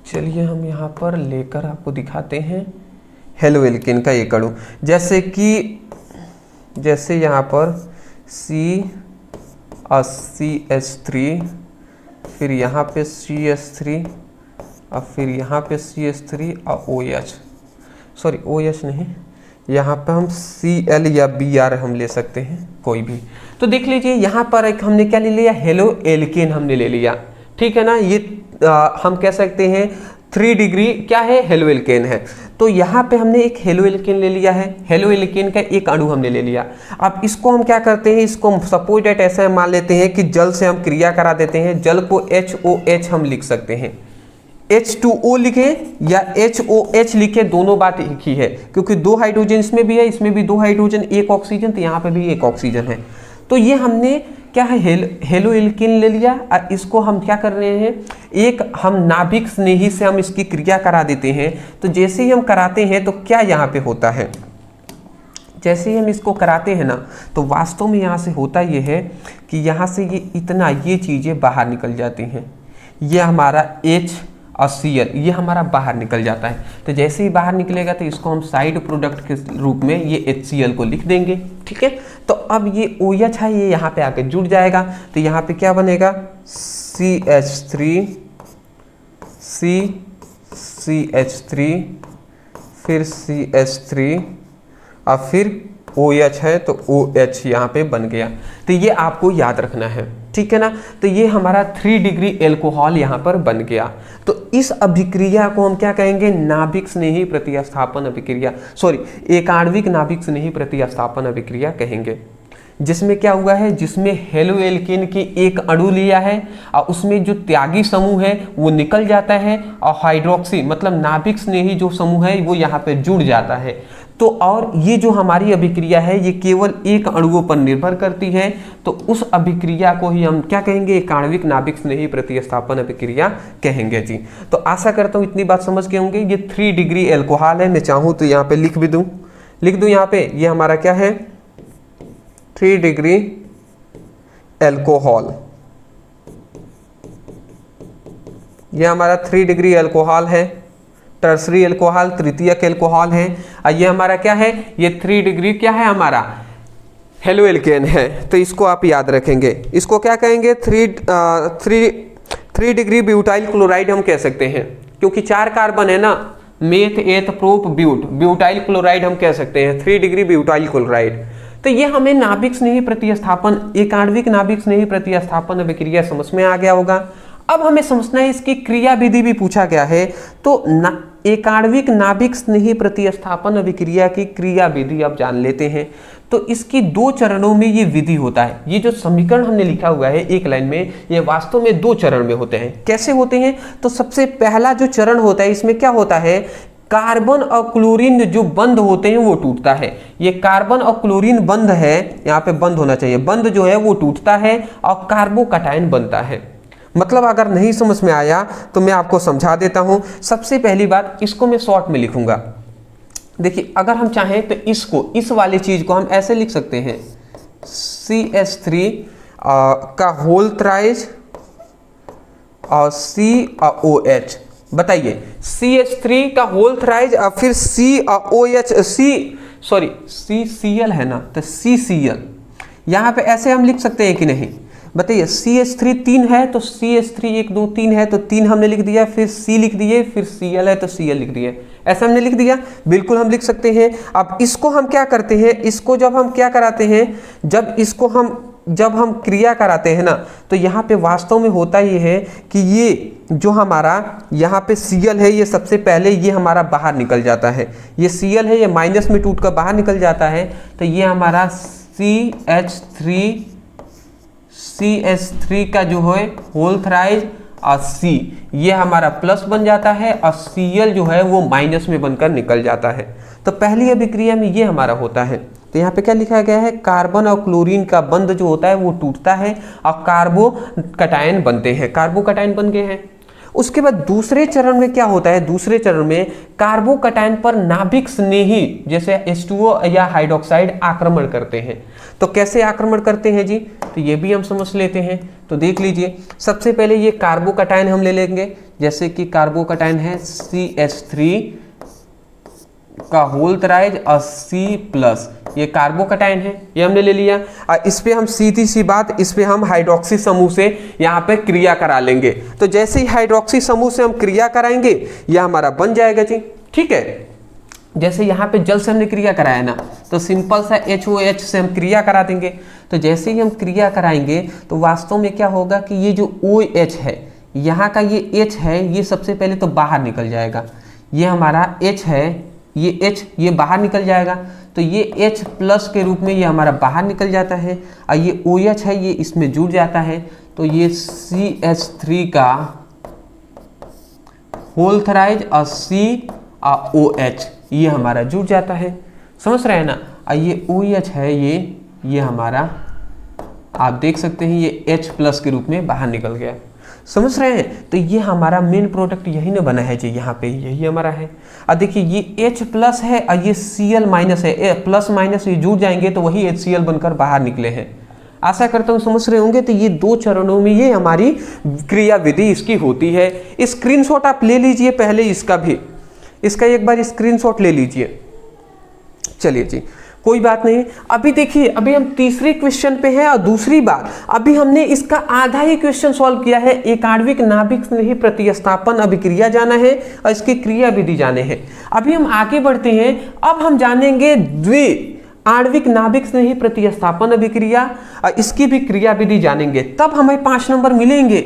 चलिए हम यहाँ पर लेकर आपको दिखाते हैं हेलोएल्केन का एक अणु, जैसे यहाँ पर CH3, फिर यहाँ पे CH3 और फिर यहाँ पे CH3 और OH, सॉरी OH नहीं, यहाँ पे हम Cl या Br हम ले सकते हैं कोई भी। तो देख लीजिए यहाँ पर एक हमने क्या ले लिया, हेलोएल्केन हमने ले लिया, ठीक है ना। ये हम कह सकते हैं 3 डिग्री क्या है, हेलोएल्केन है। तो यहाँ पे हमने एक हेलोएल्केन ले लिया है, हेलोएल्केन का एक अणु हमने ले लिया। अब इसको हम क्या करते हैं, इसको हम सपोज दैट ऐसा मान लेते हैं कि जल से हम क्रिया करा देते हैं। जल को HOH हम लिख सकते हैं, H2O लिखे या HOH लिखे, दोनों बात एक ही है, क्योंकि 2 हाइड्रोजन इसमें भी है, इसमें भी 2 हाइड्रोजन 1 ऑक्सीजन, तो यहाँ पे भी 1 ऑक्सीजन है। तो ये हमने क्या है, हेलोएल्केन ले लिया और इसको हम क्या कर रहे हैं, एक हम नाभिक स्नेही से हम इसकी क्रिया करा देते हैं। तो जैसे ही हम कराते हैं तो क्या यहाँ पे होता है, जैसे ही हम इसको कराते हैं ना तो वास्तव में यहाँ से होता ये है कि यहाँ से ये इतना ये चीज़ें बाहर निकल जाती हैं, ये हमारा H और Cl ये हमारा बाहर निकल जाता है। तो जैसे ही बाहर निकलेगा तो इसको हम साइड प्रोडक्ट के रूप में ये HCl को लिख देंगे, ठीक है। तो अब ये OH है, ये यहाँ पे आके जुड़ जाएगा, तो यहाँ पे क्या बनेगा, CH3 CH3 फिर CH3 और फिर OH है तो OH यहाँ पे बन गया। तो ये आपको याद रखना है, ठीक है ना। तो ये हमारा 3 डिग्री एल्कोहल यहाँ पर बन गया। तो इस अभिक्रिया को हम क्या कहेंगे, नाभिक स्नेही प्रतिस्थापन अभिक्रिया, सॉरी एक आणविक नाभिक स्नेही प्रतिस्थापन अभिक्रिया कहेंगे। जिसमें क्या हुआ है, जिसमें हेलोएल्केन की एक अणु लिया है और उसमें जो त्यागी समूह है वो निकल जाता है और हाइड्रोक्सी मतलब नाभिक स्नेही जो समूह है वो यहाँ पे जुड़ जाता है। तो और ये जो हमारी अभिक्रिया है ये केवल एक अणुओं पर निर्भर करती है, तो उस अभिक्रिया को ही हम क्या कहेंगे, एक आणविक नाभिक स्नेही प्रतिस्थापन अभिक्रिया कहेंगे जी। तो आशा करता हूँ इतनी बात समझ गए होंगे। ये 3 डिग्री एल्कोहल है, मैं चाहूँ तो यहाँ पे लिख दूँ यहाँ पे, ये हमारा क्या है 3 डिग्री एल्कोहल, ये हमारा 3 डिग्री एल्कोहल है, टर्सरी एल्कोहल तृतीयक एल्कोहल है। और ये हमारा क्या है, ये 3 डिग्री क्या है हमारा हेलोएल्केन है। तो इसको आप याद रखेंगे, इसको क्या कहेंगे 3 डिग्री ब्यूटाइल क्लोराइड हम कह सकते हैं, क्योंकि 4 कार्बन है ना, मेथ एथ प्रोप ब्यूटाइल क्लोराइड हम कह सकते हैं, 3 डिग्री ब्यूटाइल क्लोराइड। तो ये हमें नाभिक स्नेही प्रतिस्थापन, एक आणविक नाभिक स्नेही प्रतिस्थापन अभिक्रिया समझ में आ गया होगा। अब हमें समझना है इसकी क्रिया विधि भी पूछा गया है। तो एक आणविक नाभिक स्नेही प्रतिस्थापन अभिक्रिया की क्रिया विधि आप जान लेते हैं। तो इसकी 2 चरणों में ये विधि होता है। ये जो समीकरण हमने लिखा हुआ है एक लाइन में, ये वास्तव में 2 चरण में होते हैं। कैसे होते हैं, तो सबसे पहला जो चरण होता है इसमें क्या होता है, कार्बन और क्लोरीन जो बंध होते हैं वो टूटता है। ये कार्बन और क्लोरीन बंध है, यहाँ पे बंद होना चाहिए, बंध जो है वो टूटता है और कार्बोकैटायन बनता है। मतलब अगर नहीं समझ में आया तो मैं आपको समझा देता हूं। सबसे पहली बात, इसको मैं शॉर्ट में लिखूंगा। देखिए अगर हम चाहें तो इसको, इस वाली चीज को हम ऐसे लिख सकते हैं, CH3 का होल थ्राइज और C और OH। बताइए CH3 का होल थ्राइज और फिर C और OH, CCl है ना, तो CCl यहाँ पे ऐसे हम लिख सकते हैं कि नहीं, बताइए। CH3 3 है तो CH3 1 2 3 है तो 3 हमने लिख दिया, फिर C लिख दिए, फिर Cl है तो Cl लिख दिए, ऐसा हमने लिख दिया, बिल्कुल हम लिख सकते हैं। अब इसको हम क्या करते हैं, इसको जब हम क्या कराते हैं, जब इसको हम जब हम क्रिया कराते हैं ना, तो यहाँ पे वास्तव में होता ये है कि ये जो हमारा यहाँ पे Cl है, ये सबसे पहले ये हमारा बाहर निकल जाता है। ये Cl है, ये माइनस में टूट कर बाहर निकल जाता है, तो ये हमारा CH3 का जो है होल थ्राइज और C ये हमारा प्लस बन जाता है और Cl जो है वो माइनस में बनकर निकल जाता है। तो पहली अभिक्रिया में ये हमारा होता है। तो यहाँ पे क्या लिखा गया है, कार्बन और क्लोरीन का बंध जो होता है वो टूटता है और कार्बोकटायन बनते हैं, कार्बोकटायन बन गए हैं। उसके बाद दूसरे चरण में क्या होता है, दूसरे चरण में कार्बोकटायन पर नाभिक स्नेही जैसे H2O या हाइड्रोक्साइड आक्रमण करते हैं। तो कैसे आक्रमण करते हैं जी, तो ये भी हम समझ लेते हैं। तो देख लीजिए, सबसे पहले ये कार्बोकटायन हम ले लेंगे, जैसे कि कार्बोकटायन है CH3 का होल थ्राइज और C+, ये कार्बोकटायन है, ये हमने ले लिया। और इस पे हम सीधी सी बात, इस पे हम हाइड्रोक्सी समूह से यहाँ पे क्रिया करा लेंगे। तो जैसे ही हाइड्रोक्सी समूह से हम क्रिया कराएंगे यह हमारा बन जाएगा जी, ठीक है। जैसे यहाँ पे जल से हमने क्रिया कराया ना, तो सिंपल सा HOH से हम क्रिया करा देंगे। तो जैसे ही हम क्रिया कराएंगे तो वास्तव में क्या होगा कि ये जो OH है, यहाँ का ये H है, ये सबसे पहले तो बाहर निकल जाएगा। ये हमारा H है, ये H ये बाहर निकल जाएगा, तो ये H+ के रूप में ये हमारा बाहर निकल जाता है। और ये OH है, ये इसमें जुड़ जाता है, तो ये CH3 का होल थ्राइज और C और OH ये हमारा जुड़ जाता है। समझ रहे हैं ना। और ये OH है, ये हमारा आप देख सकते हैं ये H+ के रूप में बाहर निकल गया। समझ रहे हैं। तो ये हमारा मेन प्रोडक्ट यही ना बना है जी, यहाँ पे यही हमारा है। अब देखिए ये H+ है और ये Cl- है, प्लस माइनस ये जुड़ जाएंगे तो वही HCl बनकर बाहर निकले हैं। आशा करता हूँ समझ रहे होंगे। तो ये 2 चरणों में ये हमारी क्रिया विधि इसकी होती है। स्क्रीनशॉट आप ले लीजिए पहले, इसका भी, इसका एक बार स्क्रीनशॉट ले लीजिए। चलिए जी, कोई बात नहीं। अभी देखिए, अभी हम तीसरे क्वेश्चन पे हैं और दूसरी बात, अभी हमने इसका आधा ही क्वेश्चन सॉल्व किया है। एक आणविक नाभिक स्नेही प्रतिस्थापन अभिक्रिया जाना है और इसकी क्रिया विधि जाने हैं। अभी हम आगे बढ़ते हैं, अब हम जानेंगे द्वि आणविक नाभिक स्नेही प्रतिस्थापन अभिक्रिया और इसकी भी क्रिया विधि जानेंगे, तब हमें 5 नंबर मिलेंगे।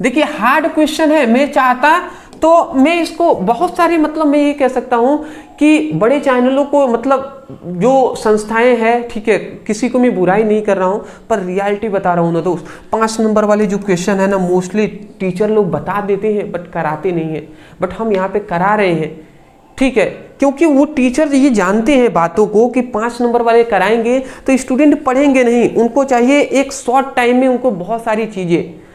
देखिए हार्ड क्वेश्चन है, मैं चाहता तो मैं इसको बहुत सारे, मतलब मैं ये कह सकता हूँ कि बड़े चैनलों को, मतलब जो संस्थाएं हैं, ठीक है, किसी को मैं बुराई नहीं कर रहा हूँ, पर रियलिटी बता रहा हूँ ना दोस्त। 5 नंबर वाले जो क्वेश्चन है ना, मोस्टली टीचर लोग बता देते हैं बट कराते नहीं हैं, बट हम यहाँ पे करा रहे हैं, ठीक है, क्योंकि वो टीचर ये जानते हैं बातों को कि 5 नंबर वाले कराएंगे तो स्टूडेंट पढ़ेंगे नहीं, उनको चाहिए एक शॉर्ट टाइम में उनको बहुत सारी चीज़ें।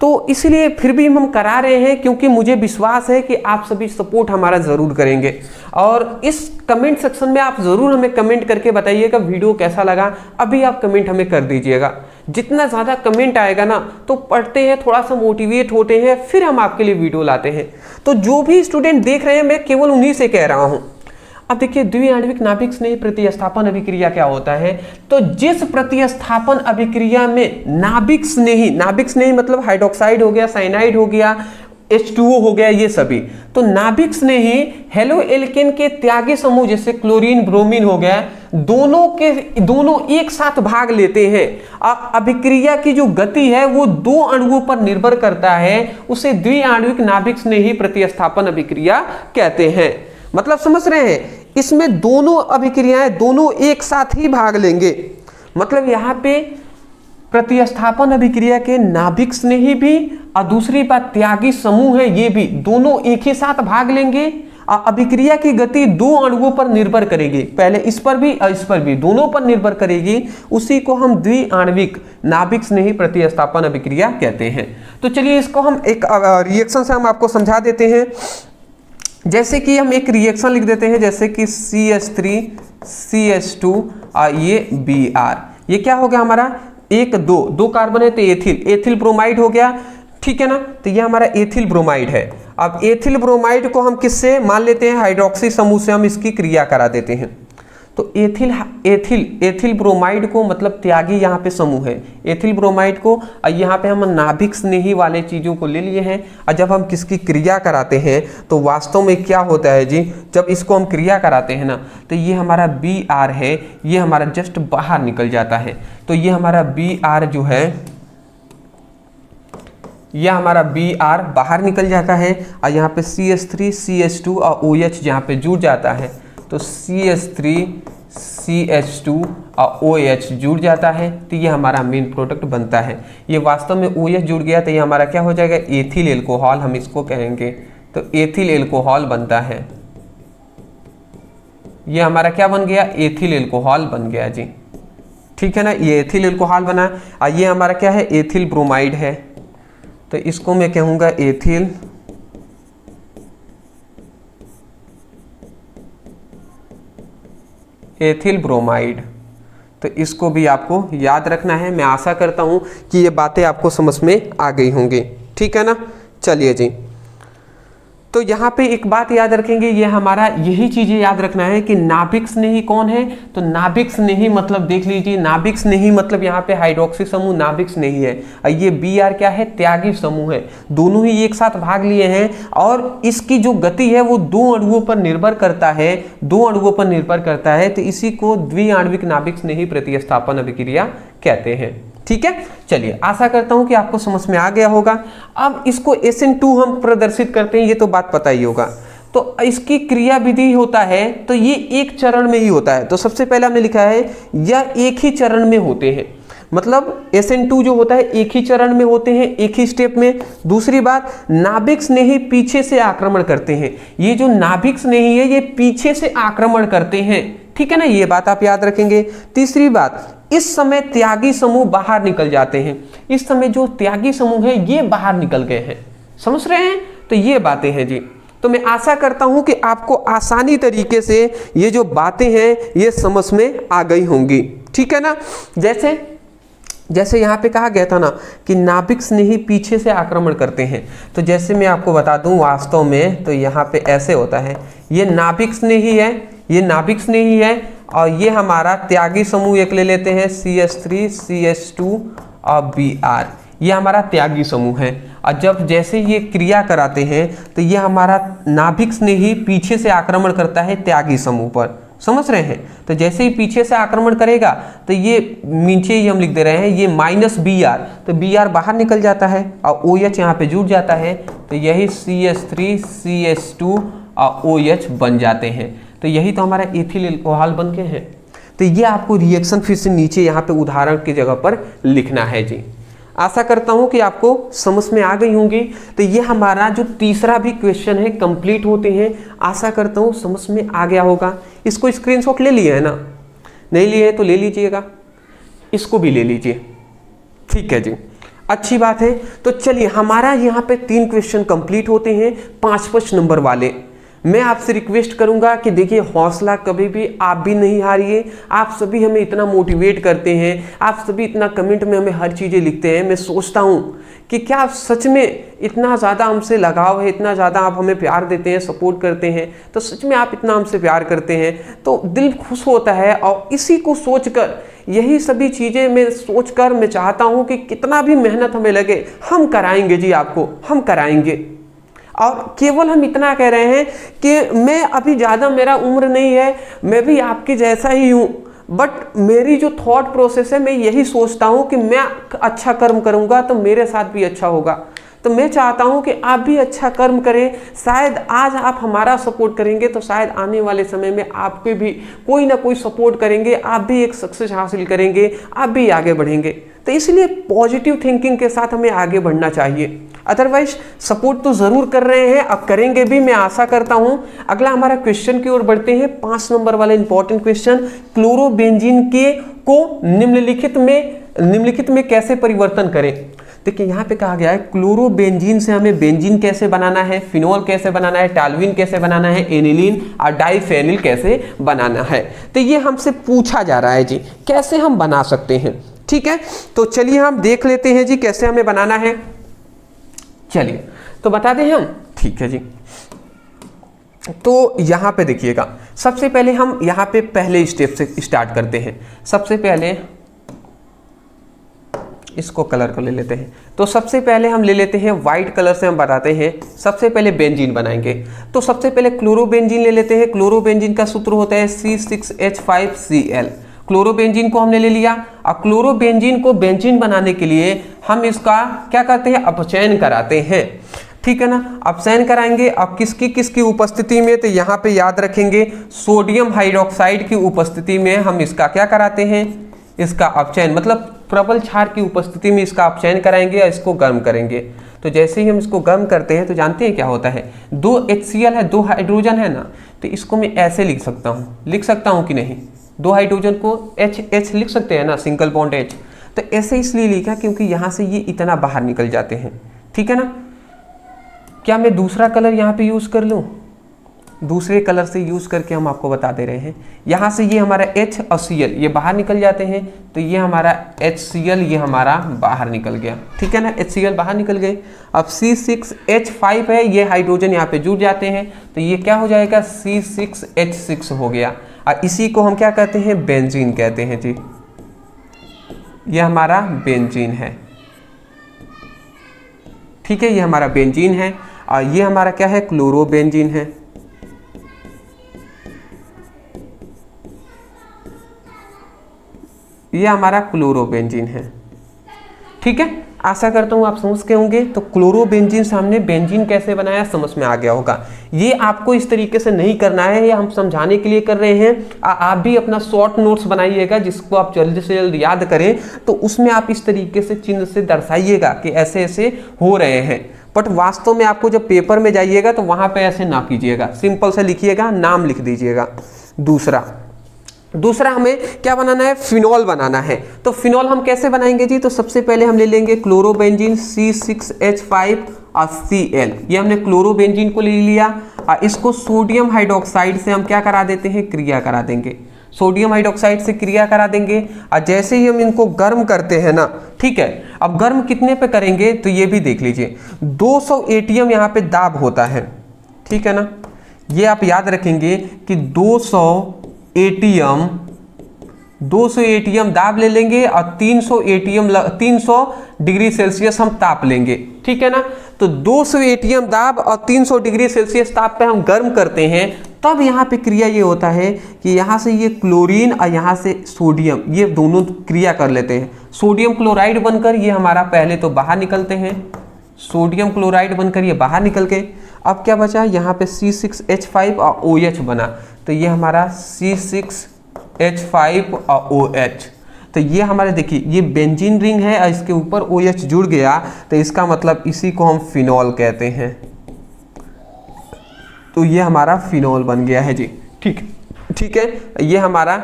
तो इसलिए फिर भी हम करा रहे हैं, क्योंकि मुझे विश्वास है कि आप सभी सपोर्ट हमारा ज़रूर करेंगे। और इस कमेंट सेक्शन में आप ज़रूर हमें कमेंट करके बताइएगा वीडियो कैसा लगा। अभी आप कमेंट हमें कर दीजिएगा, जितना ज़्यादा कमेंट आएगा ना तो पढ़ते हैं, थोड़ा सा मोटिवेट होते हैं, फिर हम आपके लिए वीडियो लाते हैं। तो जो भी स्टूडेंट देख रहे हैं, मैं केवल उन्हीं से कह रहा हूँ। अब देखिए द्विआण्विक नाभिक स्नेही प्रतिस्थापन अभिक्रिया क्या होता है। तो जिस प्रतिस्थापन अभिक्रिया में नाभिक स्नेही मतलब हाइड्रोक्साइड हो गया, साइनाइड हो गया, H2O हो गया, ये सभी, तो नाभिक स्नेही हेलो एल्केन के त्यागी समूह जैसे क्लोरीन ब्रोमीन हो गया, दोनों एक साथ भाग लेते हैं। अभिक्रिया की जो गति है वो 2 अणुओं पर निर्भर करता है, उसे द्विआण्विक नाभिक स्नेही प्रतिस्थापन अभिक्रिया कहते हैं। मतलब समझ रहे हैं, इसमें दोनों अभिक्रियाएं दोनों एक साथ ही भाग लेंगे। मतलब यहाँ पे प्रतिस्थापन अभिक्रिया के नाभिक स्नेही भी और दूसरी बात त्यागी समूह है, ये भी दोनों एक ही साथ भाग लेंगे। और अभिक्रिया की गति 2 अणुओं पर निर्भर करेगी, पहले इस पर भी और इस पर भी, दोनों पर निर्भर करेगी। उसी को हम द्विआण्विक नाभिक स्नेही प्रतिस्थापन अभिक्रिया कहते हैं। तो चलिए इसको हम एक रिएक्शन से हम आपको समझा देते हैं। जैसे कि हम एक रिएक्शन लिख देते हैं, जैसे कि CH3 CH2 और ये Br, ये क्या हो गया हमारा 1 2 कार्बन है तो एथिल ब्रोमाइड हो गया, ठीक है ना। तो ये हमारा एथिल ब्रोमाइड है। अब एथिल ब्रोमाइड को हम किससे मान लेते हैं, हाइड्रोक्सी समूह से हम इसकी क्रिया करा देते हैं। तो एथिल ब्रोमाइड को मतलब त्यागी यहाँ पे समूह है, एथिल ब्रोमाइड को। और यहाँ पे हम नाभिक स्नेही वाले चीज़ों को ले लिए हैं। और जब हम किसकी क्रिया कराते हैं तो वास्तव में क्या होता है जी, जब इसको हम क्रिया कराते हैं ना तो ये हमारा Br है, ये हमारा जस्ट बाहर निकल जाता है। तो ये हमारा Br जो है, यह हमारा Br बाहर निकल जाता है। और यहाँ पे CH3 CH2 और OH यहाँ पे जुड़ जाता है। तो CH3 CH2 और OH जुड़ जाता है तो ये हमारा मेन प्रोडक्ट बनता है। ये वास्तव में OH जुड़ गया तो ये हमारा क्या हो जाएगा, एथिल एल्कोहल हम इसको कहेंगे। तो एथिल एल्कोहल बनता है, ये हमारा क्या बन गया, एथिल एल्कोहल बन गया जी। ठीक है ना, ये एथिल एल्कोहल बना। और ये हमारा क्या है, एथिल ब्रोमाइड है। तो इसको मैं कहूँगा एथिल ब्रोमाइड। तो इसको भी आपको याद रखना है। मैं आशा करता हूँ कि ये बातें आपको समझ में आ गई होंगी। ठीक है ना, चलिए जी। तो यहाँ पे एक बात याद रखेंगे, ये हमारा यही चीजें याद रखना है कि नाभिक स्नेही कौन है। तो नाभिक स्नेही मतलब देख लीजिए, नाभिक स्नेही मतलब यहाँ पे हाइड्रोक्सी समूह नाभिक स्नेही है। और ये Br क्या है, त्यागी समूह है। दोनों ही एक साथ भाग लिए हैं और इसकी जो गति है वो दो अणुओं पर निर्भर करता है, दो अणुओं पर निर्भर करता है। तो इसी को द्विआण्विक नाभिक स्नेही प्रतिस्थापन अभिक्रिया कहते हैं। ठीक है, चलिए आशा करता हूं कि आपको समझ में आ गया होगा। अब इसको SN2 हम प्रदर्शित करते हैं, ये तो बात पता ही होगा। तो इसकी क्रिया विधि होता है तो ये एक चरण में ही होता है। तो सबसे पहले हमने लिखा है यह एक ही चरण में होते हैं, मतलब SN2 जो होता है एक ही चरण में होते हैं, एक ही स्टेप में। दूसरी बात, नाभिक स्नेही पीछे से आक्रमण करते हैं। ये जो नाभिक स्नेही है ये पीछे से आक्रमण करते हैं। ठीक है ना, ये बात आप याद रखेंगे। तीसरी बात, इस समय त्यागी समूह बाहर निकल जाते हैं। इस समय जो त्यागी समूह है ये बाहर निकल गए हैं, समझ रहे हैं। तो ये बातें हैं जी। तो मैं आशा करता हूं कि आपको आसानी तरीके से ये जो बातें हैं ये समझ में आ गई होंगी। ठीक है ना, जैसे यहाँ पे कहा गया था ना कि नाभिक स्नेही पीछे से आक्रमण करते हैं। तो जैसे मैं आपको बता दूं वास्तव में तो यहाँ पे ऐसे होता है, ये नाभिक स्नेही है, ये नाभिक स्नेही है। और ये हमारा त्यागी समूह एक ले लेते हैं, CH3 CH2 और Br, ये हमारा त्यागी समूह है। और जब जैसे ये क्रिया कराते हैं तो ये हमारा नाभिक स्नेही पीछे से आक्रमण करता है त्यागी समूह पर, समझ रहे हैं। तो जैसे ही पीछे से आक्रमण करेगा तो ये नीचे ही हम लिख दे रहे हैं, ये -Br, तो Br बाहर निकल जाता है और OH यहाँ पे जुड़ जाता है। तो यही CH3 CH2 और OH बन जाते हैं। तो यही तो हमारा एथिल एल्कोहल बन के हैं। तो ये आपको रिएक्शन फिर से नीचे यहाँ पे उदाहरण की जगह पर लिखना है जी। आशा करता हूँ कि आपको समझ में आ गई होंगी। तो ये हमारा जो तीसरा भी क्वेश्चन है कंप्लीट होते हैं। आशा करता हूँ समझ में आ गया होगा। इसको स्क्रीनशॉट ले लिया है ना, नहीं लिए तो ले लीजिएगा, इसको भी ले लीजिए। ठीक है जी, अच्छी बात है। तो चलिए हमारा यहाँ पे 3 क्वेश्चन कंप्लीट होते हैं 5-5 नंबर वाले। मैं आपसे रिक्वेस्ट करूंगा कि देखिए हौसला कभी भी आप भी नहीं हारिए। आप सभी हमें इतना मोटिवेट करते हैं, आप सभी इतना कमेंट में हमें हर चीज़ें लिखते हैं। मैं सोचता हूं कि क्या आप सच में इतना ज़्यादा हमसे लगाव है, इतना ज़्यादा आप हमें प्यार देते हैं, सपोर्ट करते हैं। तो सच में आप इतना हमसे प्यार करते हैं तो दिल खुश होता है। और इसी को सोचकर, यही सभी चीज़ें मैं सोचकर मैं चाहता हूँ कि कितना भी मेहनत हमें लगे हम कराएंगे जी, आपको हम कराएंगे। और केवल हम इतना कह रहे हैं कि मैं अभी ज़्यादा, मेरा उम्र नहीं है, मैं भी आपके जैसा ही हूँ, बट मेरी जो थॉट प्रोसेस है मैं यही सोचता हूँ कि मैं अच्छा कर्म करूँगा तो मेरे साथ भी अच्छा होगा। तो मैं चाहता हूँ कि आप भी अच्छा कर्म करें। शायद आज आप हमारा सपोर्ट करेंगे तो शायद आने वाले समय में आपके भी कोई ना कोई सपोर्ट करेंगे, आप भी एक सक्सेस हासिल करेंगे, आप भी आगे बढ़ेंगे। तो इसलिए पॉजिटिव थिंकिंग के साथ हमें आगे बढ़ना चाहिए। अदरवाइज सपोर्ट तो ज़रूर कर रहे हैं, अब करेंगे भी, मैं आशा करता हूं। अगला हमारा क्वेश्चन की ओर बढ़ते हैं, 5 नंबर वाला इंपॉर्टेंट क्वेश्चन। क्लोरोबेंजीन के को निम्नलिखित में कैसे परिवर्तन करें। देखिए यहाँ पे कहा गया है क्लोरोबेंजीन से हमें बेंजीन कैसे बनाना है, फिनोल कैसे बनाना है, टालविन कैसे बनाना है, एनिलीन और डाइफेनिल कैसे बनाना है। तो ये हमसे पूछा जा रहा है जी, कैसे हम बना सकते हैं। ठीक है, तो चलिए हम देख लेते हैं जी कैसे हमें बनाना है। चलिए तो बता दें हम, ठीक है जी। तो यहाँ पे देखिएगा, सबसे पहले हम यहाँ पे पहले स्टेप से स्टार्ट करते हैं। सबसे पहले इसको कलर को ले लेते हैं। तो सबसे पहले हम ले लेते हैं वाइट कलर से, हम बताते हैं सबसे पहले बेंजीन बनाएंगे। तो सबसे पहले क्लोरोबेंजीन ले लेते हैं। क्लोरोबेंजीन का सूत्र होता है C6H5Cl। क्लोरोबेंजीन को हमने ले लिया। अब क्लोरोबेंजीन को बेंजीन बनाने के लिए हम इसका क्या करते हैं, अपचयन कराते हैं, ठीक है ना। अपचयन कराएंगे अब किसकी किसकी उपस्थिति में, तो यहाँ पे याद रखेंगे सोडियम हाइड्रोक्साइड की उपस्थिति में हम इसका क्या कराते हैं, इसका अपचयन, मतलब प्रबल क्षार की उपस्थिति में इसका अपचयन कराएंगे या इसको गर्म करेंगे। तो जैसे ही हम इसको गर्म करते हैं तो जानते हैं क्या होता है, 2 HCl है, 2 हाइड्रोजन है ना, तो इसको मैं ऐसे लिख सकता हूँ कि नहीं, 2 हाइड्रोजन को H लिख सकते हैं ना, सिंगल बॉन्ड H। तो ऐसे इसलिए लिखा क्योंकि यहाँ से ये इतना बाहर निकल जाते हैं, ठीक है ना। क्या मैं दूसरा कलर यहाँ पे यूज़ कर लूँ, दूसरे कलर से यूज़ करके हम आपको बता दे रहे हैं। यहाँ से ये हमारा H और Cl ये बाहर निकल जाते हैं, तो ये हमारा HCl ये हमारा बाहर निकल गया, ठीक है ना, HCl बाहर निकल गए। अब C6H5 है, ये हाइड्रोजन यहाँ पे जुड़ जाते हैं, तो ये क्या हो जाएगा, C6H6 हो गया। और इसी को हम क्या कहते हैं, बेंजीन कहते हैं जी, ये हमारा बेंजीन है, ठीक है, ये हमारा बेंजीन है। और ये हमारा क्या है, क्लोरोबेंजीन है। ये हमारा क्लोरोबेंजीन है, ठीक है। आशा करता हूँ आप समझ के होंगे। तो क्लोरोबेंजीन से हमने बेंजीन कैसे बनाया समझ में आ गया होगा। ये आपको इस तरीके से नहीं करना है, ये हम समझाने के लिए कर रहे हैं। आप भी अपना शॉर्ट नोट्स बनाइएगा जिसको आप जल्द से जल्द याद करें, तो उसमें आप इस तरीके से चिन्ह से दर्शाइएगा कि ऐसे ऐसे हो रहे हैं। बट वास्तव में आपको जब पेपर में जाइएगा तो वहाँ पे ऐसे ना कीजिएगा, सिंपल से लिखिएगा, नाम लिख दीजिएगा। दूसरा हमें क्या बनाना है, फिनॉल बनाना है। तो फिनॉल हम कैसे बनाएंगे जी, तो सबसे पहले हम ले लेंगे क्लोरोबेंजीन C6H5 और Cl। ये हमने क्लोरोबेंजीन को ले लिया और इसको सोडियम हाइड्रोक्साइड से हम क्या करा देते हैं, क्रिया करा देंगे। सोडियम हाइड्रोक्साइड से क्रिया करा देंगे और जैसे ही हम इनको गर्म करते हैं ना, ठीक है। अब गर्म कितने पे करेंगे, तो ये भी देख लीजिए, 200 ATM यहाँ पे दाब होता है, ठीक है ना। ये आप याद रखेंगे कि 200 ATM दाब ले लेंगे और 300 डिग्री सेल्सियस हम ताप लेंगे, ठीक है ना। तो 200 ATM दाब और 300 डिग्री सेल्सियस ताप पे हम गर्म करते हैं, तब यहाँ पे क्रिया ये होता है कि यहाँ से ये क्लोरीन और यहाँ से सोडियम ये दोनों क्रिया कर लेते हैं। सोडियम क्लोराइड बनकर ये हमारा पहले तो बाहर निकलते हैं, सोडियम क्लोराइड बनकर ये बाहर निकल के, अब क्या बचा, यहाँ पे C6H5 और OH बना, तो ये हमारा C6H5 और OH। तो ये हमारे देखिए ये बेंजीन रिंग है और इसके ऊपर OH जुड़ गया, तो इसका मतलब इसी को हम फिनॉल कहते हैं। तो ये हमारा फिनॉल बन गया है जी, ठीक है। ये हमारा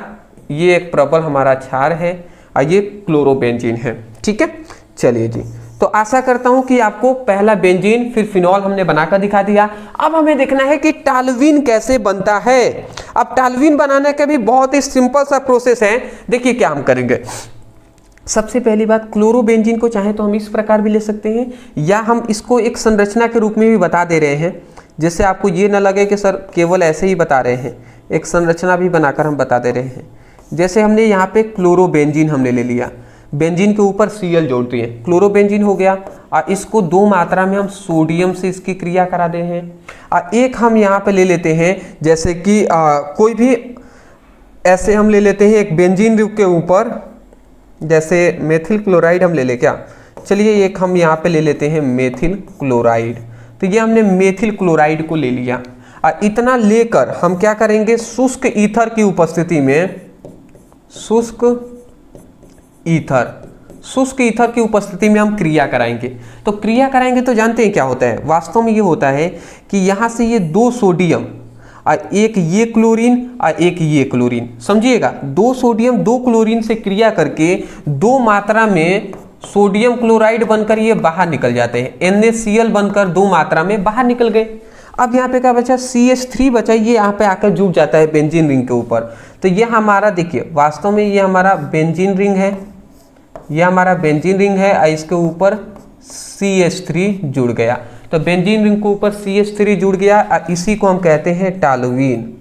ये एक प्रबल हमारा क्षार है और ये क्लोरोबेंजीन है, ठीक है। चलिए जी, तो आशा करता हूं कि आपको पहला बेंजीन फिर फिनॉल हमने बनाकर दिखा दिया। अब हमें देखना है कि टालवीन कैसे बनता है। अब टालवीन बनाने का भी बहुत ही सिंपल सा प्रोसेस है। देखिए क्या हम करेंगे, सबसे पहली बात, क्लोरोबेंजीन को चाहे तो हम इस प्रकार भी ले सकते हैं या हम इसको एक संरचना के रूप में भी बता दे रहे हैं, जिससे आपको ये ना लगे कि सर केवल ऐसे ही बता रहे हैं, एक संरचना भी बनाकर हम बता दे रहे हैं। जैसे हमने यहाँ पे क्लोरोबेंजीन हमने ले लिया, बेंजीन के ऊपर Cl जोड़ दिए, क्लोरोबेंजीन हो गया। और इसको 2 मात्रा में हम सोडियम से इसकी क्रिया करा दे हैं। और एक हम यहाँ पे ले लेते हैं, जैसे कि कोई भी ऐसे हम ले लेते हैं एक बेंजीन के ऊपर, जैसे मेथिल क्लोराइड हम ले ले क्या, चलिए एक हम यहाँ पे ले लेते हैं मेथिल क्लोराइड। तो ये हमने मेथिल क्लोराइड को ले लिया और इतना लेकर हम क्या करेंगे, शुष्क ईथर की उपस्थिति में, शुष्क ईथर की उपस्थिति में हम क्रिया कराएंगे। तो क्रिया कराएंगे तो जानते हैं क्या होता है, वास्तव में ये होता है कि यहाँ से ये 2 सोडियम और एक ये क्लोरीन और एक ये क्लोरीन, समझिएगा, 2 सोडियम 2 क्लोरीन से क्रिया करके 2 मात्रा में सोडियम क्लोराइड बनकर ये बाहर निकल जाते हैं, NaCl बनकर 2 मात्रा में बाहर निकल गए। अब यहाँ पे क्या बचा, CH3 बचा, ये यहाँ पे आकर जुड़ जाता है बेंजीन रिंग के ऊपर। तो ये हमारा देखिए वास्तव में ये हमारा बेंजीन रिंग है, ये हमारा बेंजीन रिंग है और इसके ऊपर CH3 जुड़ गया। तो बेंजीन रिंग के ऊपर CH3 जुड़ गया, इसी को हम कहते हैं टॉलुईन।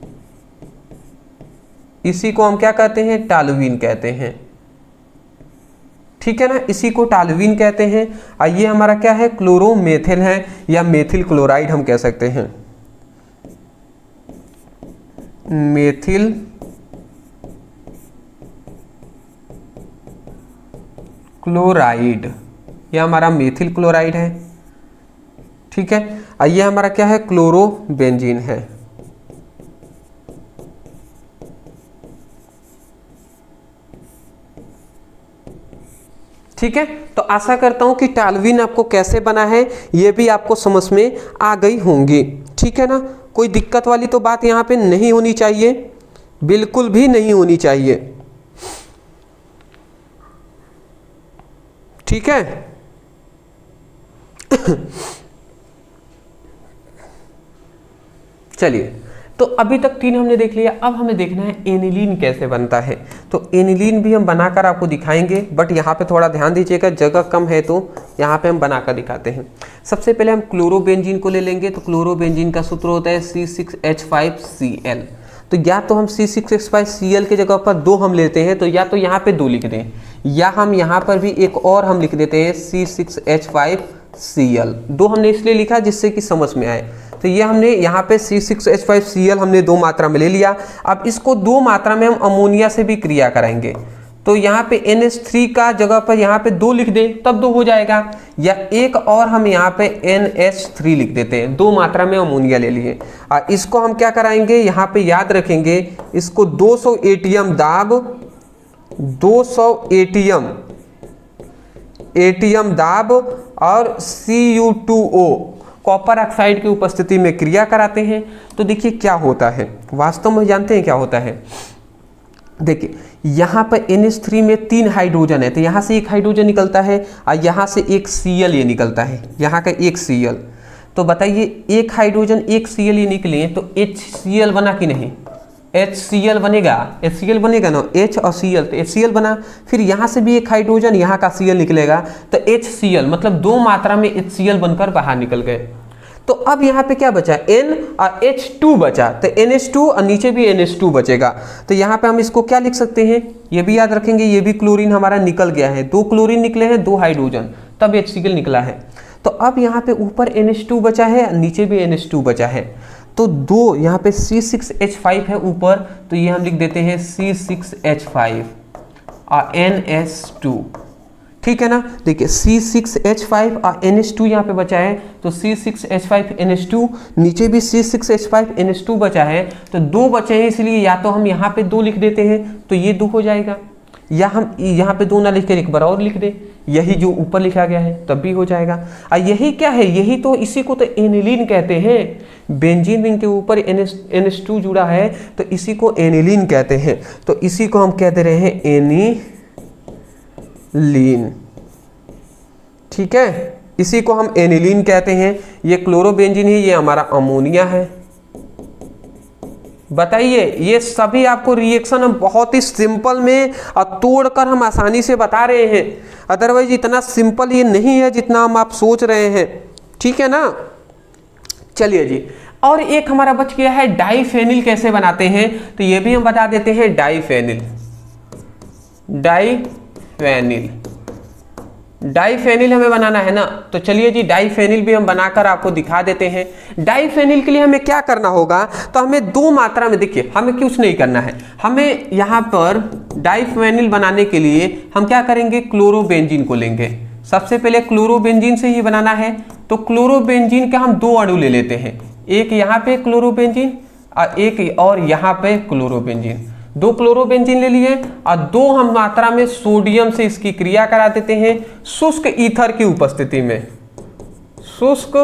इसी को हम क्या कहते हैं? टॉलुईन कहते हैं। ठीक है ना, इसी को टॉलुईन कहते हैं। और ये हमारा क्या है? क्लोरोमेथिल है या मेथिल क्लोराइड हम कह सकते हैं। मेथिल क्लोराइड, यह हमारा मेथिल क्लोराइड है। ठीक है, और ये हमारा क्या है? क्लोरोबेंजीन है। ठीक है, तो आशा करता हूं कि टॉलुईन आपको कैसे बना है ये भी आपको समझ में आ गई होंगी। ठीक है ना, कोई दिक्कत वाली तो बात यहाँ पे नहीं होनी चाहिए, बिल्कुल भी नहीं होनी चाहिए। ठीक है चलिए, तो अभी तक तीन हमने देख लिया, अब हमें देखना है एनिलीन कैसे बनता है। तो एनिलीन भी हम बनाकर आपको दिखाएंगे, बट यहाँ पे थोड़ा ध्यान दीजिएगा, जगह कम है तो यहाँ पे हम बनाकर दिखाते हैं। सबसे पहले हम क्लोरोबेंजीन को ले लेंगे। तो क्लोरोबेंजीन का सूत्र होता है C6H5Cl। तो या तो हम C6H5Cl की जगह पर 2 हम लेते हैं, तो या तो यहाँ पे 2 लिख दें, या हम यहाँ पर भी एक और हम लिख देते हैं C6H5Cl। 2 हमने इसलिए लिखा जिससे कि समझ में आए। तो ये हमने यहाँ पे C6H5Cl हमने 2 मात्रा में ले लिया। अब इसको 2 मात्रा में हम अमोनिया से भी क्रिया कराएंगे। तो यहाँ पे NH3 का जगह पर यहाँ पे 2 लिख दें, तब 2 हो जाएगा, या एक और हम यहाँ पे NH3 लिख देते हैं। 2 मात्रा में अमोनिया ले लिए। और इसको हम क्या कराएंगे? यहाँ पे याद रखेंगे, इसको 200 ATM दाब, 200 ATM दाब और Cu2O कॉपर ऑक्साइड की उपस्थिति में क्रिया कराते हैं। तो देखिए क्या होता है, वास्तव में जानते हैं क्या होता है। देखिए यहाँ पर NH3 में 3 हाइड्रोजन है, तो यहाँ से एक हाइड्रोजन निकलता है और यहाँ से एक Cl ये निकलता है, यहाँ का एक Cl। तो बताइए, एक हाइड्रोजन एक Cl ये निकले तो HCl बना कि नहीं? HCl बनेगा, HCl बनेगा ना, H और Cl, तो HCl बना। फिर यहाँ से भी एक हाइड्रोजन यहाँ का Cl निकलेगा, तो HCl, मतलब 2 मात्रा में HCl बनकर बाहर निकल गए। तो अब यहाँ पे क्या बचा? N और H2 बचा, तो NH2 और नीचे भी NH2 बचेगा। तो यहाँ पे हम इसको क्या लिख सकते हैं? ये भी याद रखेंगे, ये भी क्लोरीन हमारा निकल गया है, 2 क्लोरीन निकले हैं, 2 हाइड्रोजन, तब HCl निकला है। तो अब यहाँ पे ऊपर NH2 बचा है, नीचे भी NH2 बचा है। तो 2 यहाँ पे C6H5 है ऊपर, तो ये हम लिख देते हैं C6H5 और NH2। ठीक है ना, देखिए C6H5 और NH2 यहाँ पे बचा है, तो C6H5NH2, नीचे भी C6H5NH2 बचा है। तो 2 बचे हैं, इसलिए या तो हम यहाँ पे 2 लिख देते हैं, तो ये 2 हो जाएगा, या हम यहाँ पे 2 ना लिख कर एक बार और लिख दें, यही जो ऊपर लिखा गया है तब भी हो जाएगा। और यही क्या है? यही तो, इसी को तो एनिलीन कहते हैं। बेंजीन रिंग के ऊपर NH2 जुड़ा है, तो इसी को एनिलीन कहते हैं। तो इसी को हम कहते रहे हैं एनिलीन। ठीक है, इसी को हम एनिलीन कहते हैं। ये क्लोरोबेंजीन है, ये हमारा अमोनिया है। बताइए, ये सभी आपको रिएक्शन हम बहुत ही सिंपल में और तोड़कर हम आसानी से बता रहे हैं, अदरवाइज इतना सिंपल ये नहीं है जितना हम आप सोच रहे हैं। ठीक है ना, चलिए जी, और एक हमारा बच गया है डाइफेनिल कैसे बनाते हैं, तो ये भी हम बता देते हैं। डाइफेनिल हमें बनाना है ना, तो चलिए जी, डाइफेनिल भी हम बनाकर आपको दिखा देते हैं। डाइफेनिल के लिए हमें क्या करना होगा? तो हमें 2 मात्रा में, देखिए हमें कुछ नहीं करना है, हमें यहाँ पर डाइफेनिल बनाने के लिए हम क्या करेंगे? क्लोरोबेंजीन को लेंगे। सबसे पहले क्लोरोबेंजीन से ही बनाना है, तो क्लोरोबेंजीन का हम 2 अणु ले लेते हैं, एक यहाँ पे क्लोरोबेंजीन और एक और यहाँ पे क्लोरोबेंजीन। 2 क्लोरोबेंजीन ले लिए और 2 हम मात्रा में सोडियम से इसकी क्रिया करा देते हैं शुष्क ईथर की उपस्थिति में। शुष्क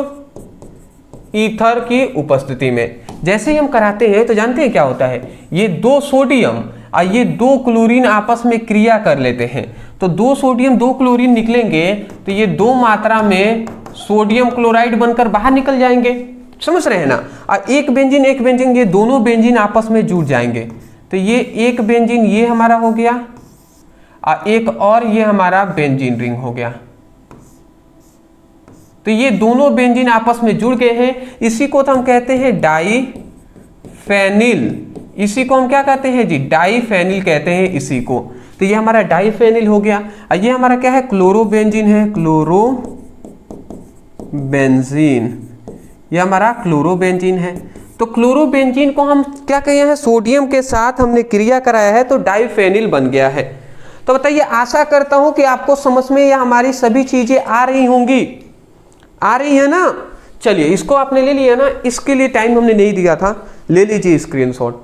ईथर की उपस्थिति में जैसे ही हम कराते हैं तो जानते हैं क्या होता है? ये 2 सोडियम और ये 2 क्लोरीन आपस में क्रिया कर लेते हैं, तो 2 सोडियम 2 क्लोरीन निकलेंगे, तो ये 2 मात्रा में सोडियम क्लोराइड बनकर बाहर निकल जाएंगे। समझ रहे हैं ना? और एक बेंजीन ये दोनों बेंजीन आपस में जुड़ जाएंगे, तो ये एक बेंजीन ये हमारा हो गया और एक और ये हमारा बेंजीन रिंग हो गया। तो ये दोनों बेंजीन आपस में जुड़ गए हैं, इसी को तो हम कहते हैं डाईफेनिल। इसी को हम क्या कहते हैं जी, डाईफेनिल कहते हैं इसी को। तो ये हमारा डाईफेनिल हो गया। ये हमारा क्या है, क्लोरोबेंजीन है, क्लोरोबेंजीन, ये हमारा क्लोरोबेंजीन है। तो क्लोरोबेंजीन को हम क्या किए हैं, सोडियम के साथ हमने क्रिया कराया है तो डाईफेनिल बन गया है। तो बताइए, आशा करता हूं कि आपको समझ में यह हमारी सभी चीजें आ रही होंगी, आ रही है ना। चलिए, इसको आपने ले लिया ना, इसके लिए टाइम हमने नहीं दिया था, ले लीजिए स्क्रीनशॉट।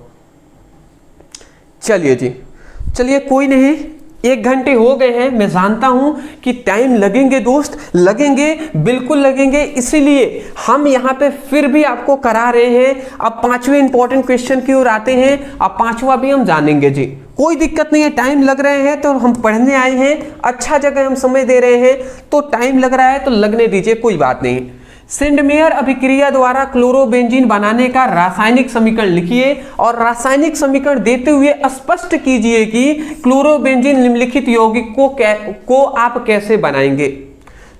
चलिए जी, चलिए कोई नहीं, 1 घंटे हो गए हैं। मैं जानता हूं कि टाइम लगेंगे दोस्त, लगेंगे, बिल्कुल लगेंगे, इसीलिए हम यहां पे फिर भी आपको करा रहे हैं। अब 5वें इंपॉर्टेंट क्वेश्चन की ओर आते हैं। अब 5वां भी हम जानेंगे जी, कोई दिक्कत नहीं है। टाइम लग रहे हैं तो हम पढ़ने आए हैं, अच्छा जगह हम समय दे रहे हैं, तो टाइम लग रहा है तो लगने दीजिए, कोई बात नहीं। सेंडमेयर अभिक्रिया द्वारा क्लोरोबेंजीन बनाने का रासायनिक समीकरण लिखिए और रासायनिक समीकरण देते हुए स्पष्ट कीजिए कि क्लोरोबेंजीन निम्नलिखित यौगिक को आप कैसे बनाएंगे।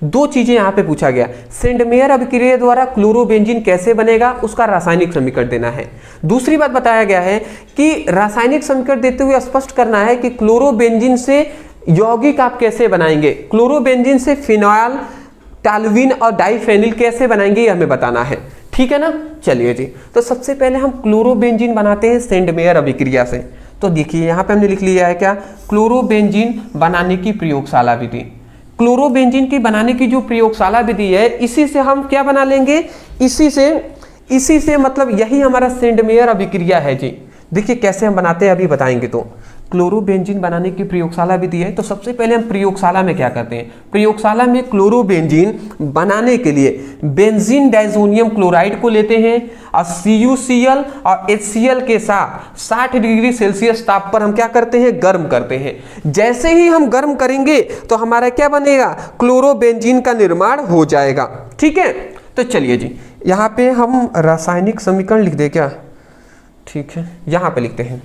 2 चीजें यहां पे पूछा गया, सेंडमेयर अभिक्रिया द्वारा क्लोरोबेंजीन कैसे बनेगा, उसका रासायनिक समीकरण देना है। दूसरी बात बताया गया है कि रासायनिक समीकरण देते हुए स्पष्ट करना है कि क्लोरोबेंजीन से यौगिक आप कैसे बनाएंगे, क्लोरोबेंजीन से फिनॉल, टॉल्यूइन और डाईफेनिल कैसे बनाएंगे, ये हमें बताना है। ठीक है ना। चलिए जी, तो सबसे पहले हम क्लोरोबेंजीन बनाते हैं सेंडमेयर अभिक्रिया से। तो देखिए यहां पे हमने लिख लिया है क्या, क्लोरोबेंजीन बनाने की प्रयोगशाला विधि। क्लोरोबेंजीन की बनाने की जो प्रयोगशाला विधि है, इसी से हम क्या बना लेंगे, इसी से मतलब यही हमारा सेंडमेयर अभिक्रिया है जी। देखिए कैसे हम बनाते हैं, अभी बताएंगे। तो क्लोरोबेंजीन बनाने की प्रयोगशाला विधि है। तो सबसे पहले हम प्रयोगशाला में क्या करते हैं, प्रयोगशाला में क्लोरोबेंजीन बनाने के लिए बेंजीन डाइजोनियम क्लोराइड को लेते हैं और CuCl और HCl के साथ 60 डिग्री सेल्सियस ताप पर हम क्या करते हैं, गर्म करते हैं। जैसे ही हम गर्म करेंगे तो हमारा क्या बनेगा, क्लोरोबेंजीन का निर्माण हो जाएगा। ठीक है। तो चलिए जी, यहाँ पे हम रासायनिक समीकरण लिख दे क्या, ठीक है, यहाँ पे लिखते हैं।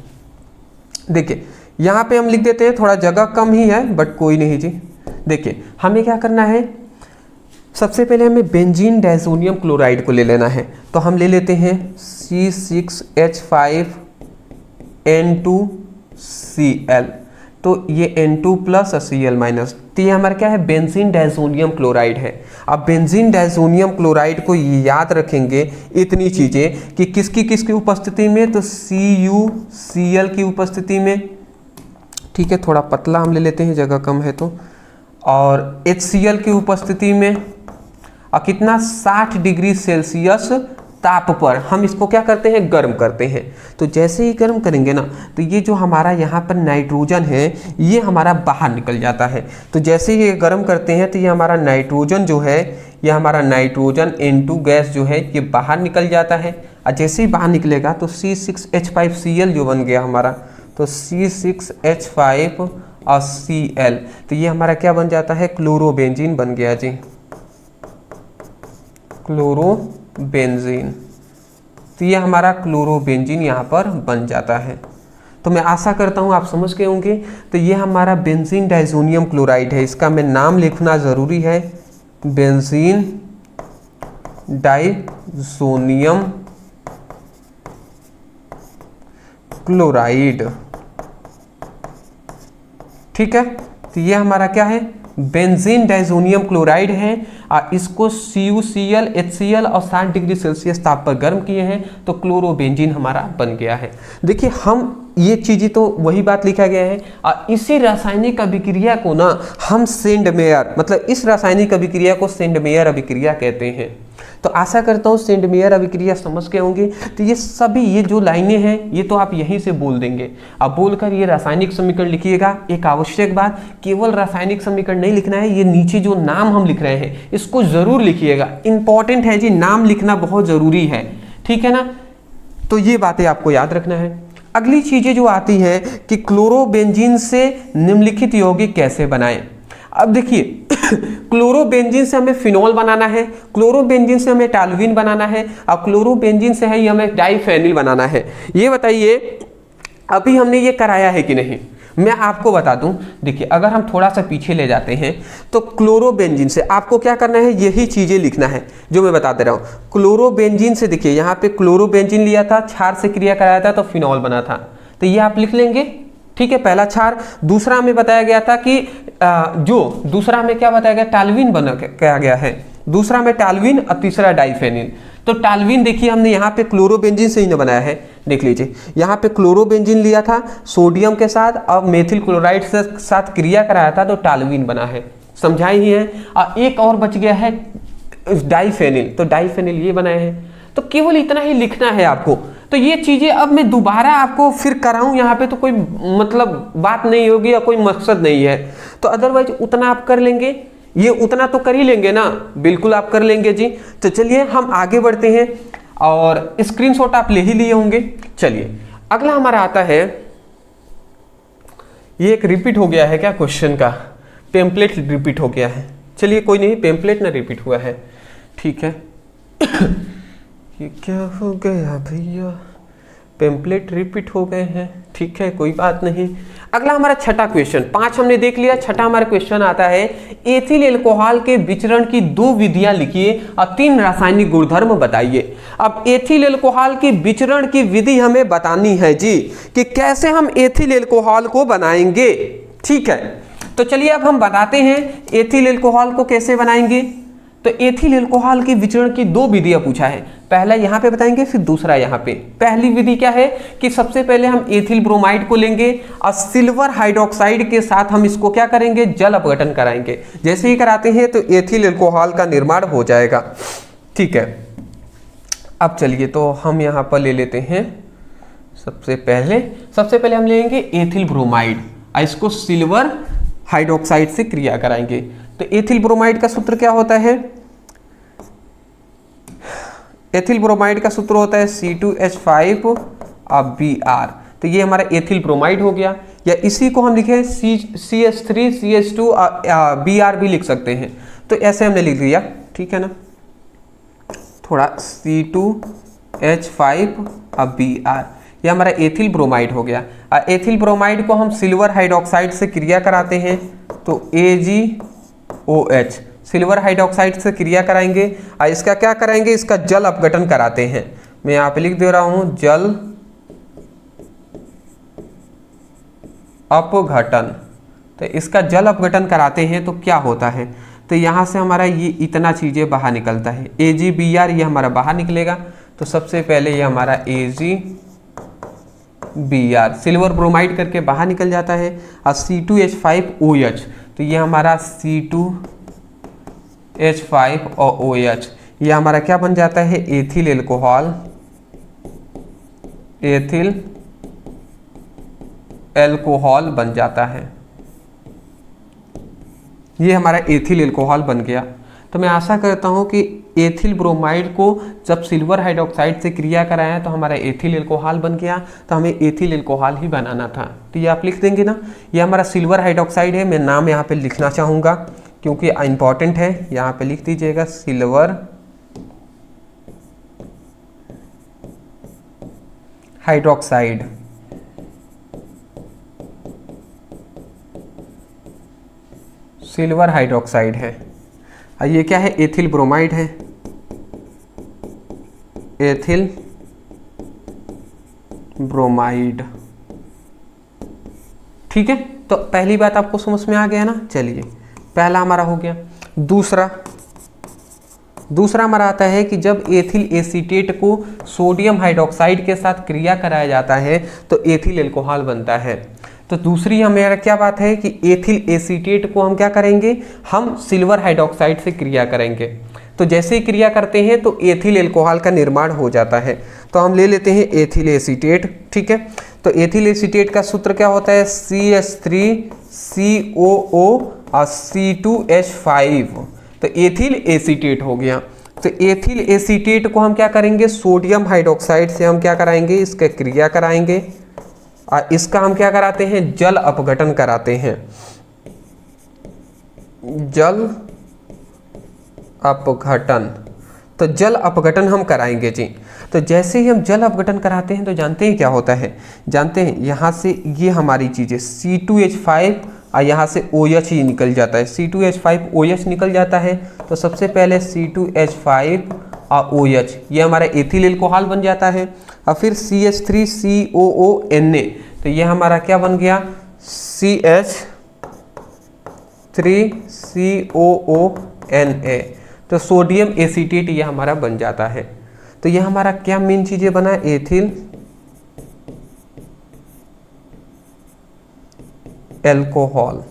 देखिए यहाँ पे हम लिख देते हैं, थोड़ा जगह कम ही है बट कोई नहीं जी। देखिए हमें क्या करना है, सबसे पहले हमें बेंजीन डाइजोनियम क्लोराइड को ले लेना है। तो हम ले लेते हैं C6H5N2Cl। तो ये N2 प्लस और Cl माइनस, तो ये हमारा क्या है, बेंजीन डाइजोनियम क्लोराइड है। अब बेंजीन डाइजोनियम क्लोराइड को याद रखेंगे इतनी चीज़ें कि किसकी उपस्थिति में, तो CuCl की उपस्थिति में। ठीक है, थोड़ा पतला हम ले लेते हैं, जगह कम है तो। और HCl की उपस्थिति में, और कितना, 60 डिग्री सेल्सियस ताप पर हम इसको क्या करते हैं, गर्म करते हैं। तो जैसे ही गर्म करेंगे ना, तो ये जो हमारा यहाँ पर नाइट्रोजन है ये हमारा बाहर निकल जाता है। तो जैसे ही ये गर्म करते हैं तो ये हमारा नाइट्रोजन जो है, ये हमारा नाइट्रोजन N2 गैस जो है ये बाहर निकल जाता है। और जैसे ही बाहर निकलेगा तो C6H5Cl जो बन गया हमारा, तो C6H5 और Cl, तो ये हमारा क्या बन जाता है, क्लोरोबेंजीन बन गया जी, क्लोरोबेंजीन। तो ये हमारा क्लोरोबेंजीन यहाँ पर बन जाता है। तो मैं आशा करता हूँ आप समझ गए होंगे। तो ये हमारा बेंजीन डाइजोनियम क्लोराइड है, इसका मैं नाम लिखना ज़रूरी है, बेंजीन डाइजोनियम क्लोराइड। ठीक है, तो ये हमारा क्या है, बेंजीन डाइजोनियम क्लोराइड है। और इसको CuCl, HCl और 60 डिग्री सेल्सियस ताप पर गर्म किए हैं तो क्लोरोबेंजीन हमारा बन गया है। देखिए हम ये चीज़ें तो वही बात लिखा गया है, और इसी रासायनिक अभिक्रिया को ना हम सेंडमेयर, मतलब इस रासायनिक अभिक्रिया को सेंडमेयर अभिक्रिया कहते हैं। तो आशा करता हूँ सेंडमेयर अभिक्रिया समझ गए होंगे। तो ये सभी, ये जो लाइनें हैं ये तो आप यहीं से बोल देंगे। अब बोलकर ये रासायनिक समीकरण लिखिएगा। एक आवश्यक बात, केवल रासायनिक समीकरण नहीं लिखना है, ये नीचे जो नाम हम लिख रहे हैं इसको जरूर लिखिएगा। इंपॉर्टेंट है जी, नाम लिखना बहुत जरूरी है। ठीक है ना। तो ये बातें आपको याद रखना है। अगली चीजें जो आती है कि क्लोरोबेंजीन से निम्नलिखित यौगिक कैसे बनाएं। अब देखिए क्लोरोबेंजीन से हमें फिनॉल बनाना है, क्लोरोबेंजीन से हमें टॉल्यूइन बनाना है, और क्लोरोबेंजीन से है हमें डाईफेनिल बनाना है। ये बताइए अभी हमने ये कराया है कि नहीं, मैं आपको बता दूं, देखिए अगर हम थोड़ा सा पीछे ले जाते हैं तो क्लोरोबेंजीन से आपको क्या करना है, यही चीजें लिखना है जो मैं बता दे रहा हूं। क्लोरोबेंजीन से देखिए यहाँ पे क्लोरोबेंजीन लिया था, क्षार से क्रिया कराया था तो फिनॉल बना था, तो ये आप लिख लेंगे। ठीक है, पहला क्षार। दूसरा हमें बताया गया था कि दूसरा हमें क्या बताया गया, टाल्विन बना क्या गया है, दूसरा में टाल्विन और तीसरा डाइफेनिल। तो टाल्विन देखिए हमने यहाँ पे क्लोरोबेंजीन से ही ना बनाया है, देख लीजिए यहाँ पे क्लोरोबेंजीन लिया था सोडियम के साथ, अब मेथिल क्लोराइड से साथ क्रिया कराया था तो टाल्विन बना है, समझाए ही है। और एक और बच गया है डाइफेनिल, तो डाइफेनिल ये बनाए हैं। तो केवल इतना ही लिखना है आपको। तो ये चीजें अब मैं दोबारा आपको फिर कराऊं यहाँ पे तो कोई मतलब बात नहीं होगी या कोई मकसद नहीं है, तो अदरवाइज उतना आप कर लेंगे, ये उतना तो कर ही लेंगे ना, बिल्कुल आप कर लेंगे जी। तो चलिए हम आगे बढ़ते हैं और स्क्रीनशॉट आप ले ही लिए होंगे। चलिए अगला हमारा आता है, ये एक रिपीट हो गया है क्या क्वेश्चन का, पेम्पलेट रिपीट हो गया है। चलिए कोई नहीं, पेम्पलेट ना रिपीट हुआ है, ठीक है। ये क्या हो गया भैया, पेम्पलेट रिपीट हो गए हैं, ठीक है कोई बात नहीं। अगला हमारा छठा क्वेश्चन, 5 हमने देख लिया, छठा हमारा क्वेश्चन आता है, एथिल एल्कोहल के विचरण की 2 विधियां लिखिए और 3 रासायनिक गुणधर्म बताइए। अब एथिल एल्कोहल की विचरण की विधि हमें बतानी है जी, कि कैसे हम एथिल एल्कोहल को बनाएंगे, ठीक है। तो चलिए अब हम बताते हैं एथिल एल्कोहल को कैसे बनाएंगे। तो एथिल एल्कोहल की विचरण की 2 विधियां पूछा है, पहला यहाँ पे बताएंगे फिर दूसरा यहाँ पे। पहली विधि क्या है कि सबसे पहले हम एथिल ब्रोमाइड को लेंगे और सिल्वर हाइड्रोक्साइड के साथ हम इसको क्या करेंगे, जल अपघटन कराएंगे। जैसे ही कराते हैं तो एथिल एल्कोहल का निर्माण हो जाएगा, ठीक है। अब चलिए तो हम यहाँ पर ले लेते हैं, सबसे पहले हम लेंगे एथिल ब्रोमाइड और इसको सिल्वर हाइड्रोक्साइड से क्रिया कराएंगे। तो एथिल ब्रोमाइड का सूत्र क्या होता है, एथिल ब्रोमाइड का सूत्र होता है C2H5 और Br। तो ये हमारा एथिल ब्रोमाइड हो गया, या इसी को हम लिखे CH3 CH2 Br भी लिख सकते हैं, तो ऐसे हमने लिख दिया, ठीक है ना। थोड़ा C2H5 और Br, ये हमारा एथिल ब्रोमाइड हो गया। एथिल ब्रोमाइड को हम सिल्वर हाइड्रोक्साइड से क्रिया कराते हैं तो AgOH, सिल्वर हाइड्रोक्साइड से क्रिया कराएंगे और इसका क्या कराएंगे, इसका जल अपघटन कराते हैं। मैं यहाँ पे लिख दे रहा हूं जल अपघटन। तो इसका जल अपघटन कराते हैं तो क्या होता है, तो यहाँ से हमारा ये इतना चीजें बाहर निकलता है, AgBr ये हमारा बाहर निकलेगा। तो सबसे पहले ये हमारा AgBr सिल्वर ब्रोमाइड करके बाहर निकल जाता है, और C2H5OH, तो ये हमारा C2H5 और OH ये हमारा क्या बन जाता है, एथिल एल्कोहल, एथिल एल्कोहल बन जाता है। ये हमारा एथिल एल्कोहल बन गया। तो मैं आशा करता हूं कि एथिल ब्रोमाइड को जब सिल्वर हाइड्रोक्साइड से क्रिया कराया तो हमारा एथिल एल्कोहल बन गया, तो हमें एथिल एल्कोहल ही बनाना था। तो ये आप लिख देंगे ना, ये हमारा सिल्वर हाइड्रोक्साइड है, मैं नाम यहाँ पे लिखना चाहूँगा क्योंकि इंपॉर्टेंट है, यहाँ पे लिख दीजिएगा सिल्वर हाइड्रोक्साइड। सिल्वर हाइड्रोक्साइड है, और ये क्या है, एथिल ब्रोमाइड है, एथिल ब्रोमाइड, ठीक है। तो पहली बात आपको समझ में आ गया ना। चलिए पहला हमारा हो गया। दूसरा हमारा आता है कि जब एथिल एसीटेट को सोडियम हाइड्रोक्साइड के साथ क्रिया कराया जाता है तो एथिल एल्कोहल बनता है। तो दूसरी हमारा क्या बात है कि एथिल एसीटेट को हम क्या करेंगे, हम सिल्वर हाइड्रोक्साइड से क्रिया करेंगे। तो जैसे ही क्रिया करते हैं तो एथिल एल्कोहल का निर्माण हो जाता है। तो हम ले लेते हैं एथिल एसीटेट, ठीक है। तो एथिल एसीटेट का सूत्र क्या होता है, CH3COO और C2H5, तो एथिल एसीटेट हो गया। तो एथिल एसीटेट को हम क्या करेंगे, सोडियम हाइड्रोक्साइड से हम क्या कराएंगे, इसका क्रिया कराएंगे, और इसका हम क्या कराते हैं, जल अपघटन कराते हैं, जल अपघटन। तो जल अपघटन हम कराएंगे जी। तो जैसे ही हम जल अपघटन कराते हैं तो जानते हैं क्या होता है, जानते हैं यहाँ से ये हमारी चीज़ें C2H5 और यहाँ से OH ही निकल जाता है, C2H5 OH निकल जाता है। तो सबसे पहले C2H5 और OH ये हमारा एथिल एल्कोहल बन जाता है, और फिर CH3COONA, तो ये हमारा क्या बन गया, CH3COONA, तो सोडियम एसीटेट ये हमारा बन जाता है। तो ये हमारा क्या मेन चीजें बना, एथिल एल्कोहल,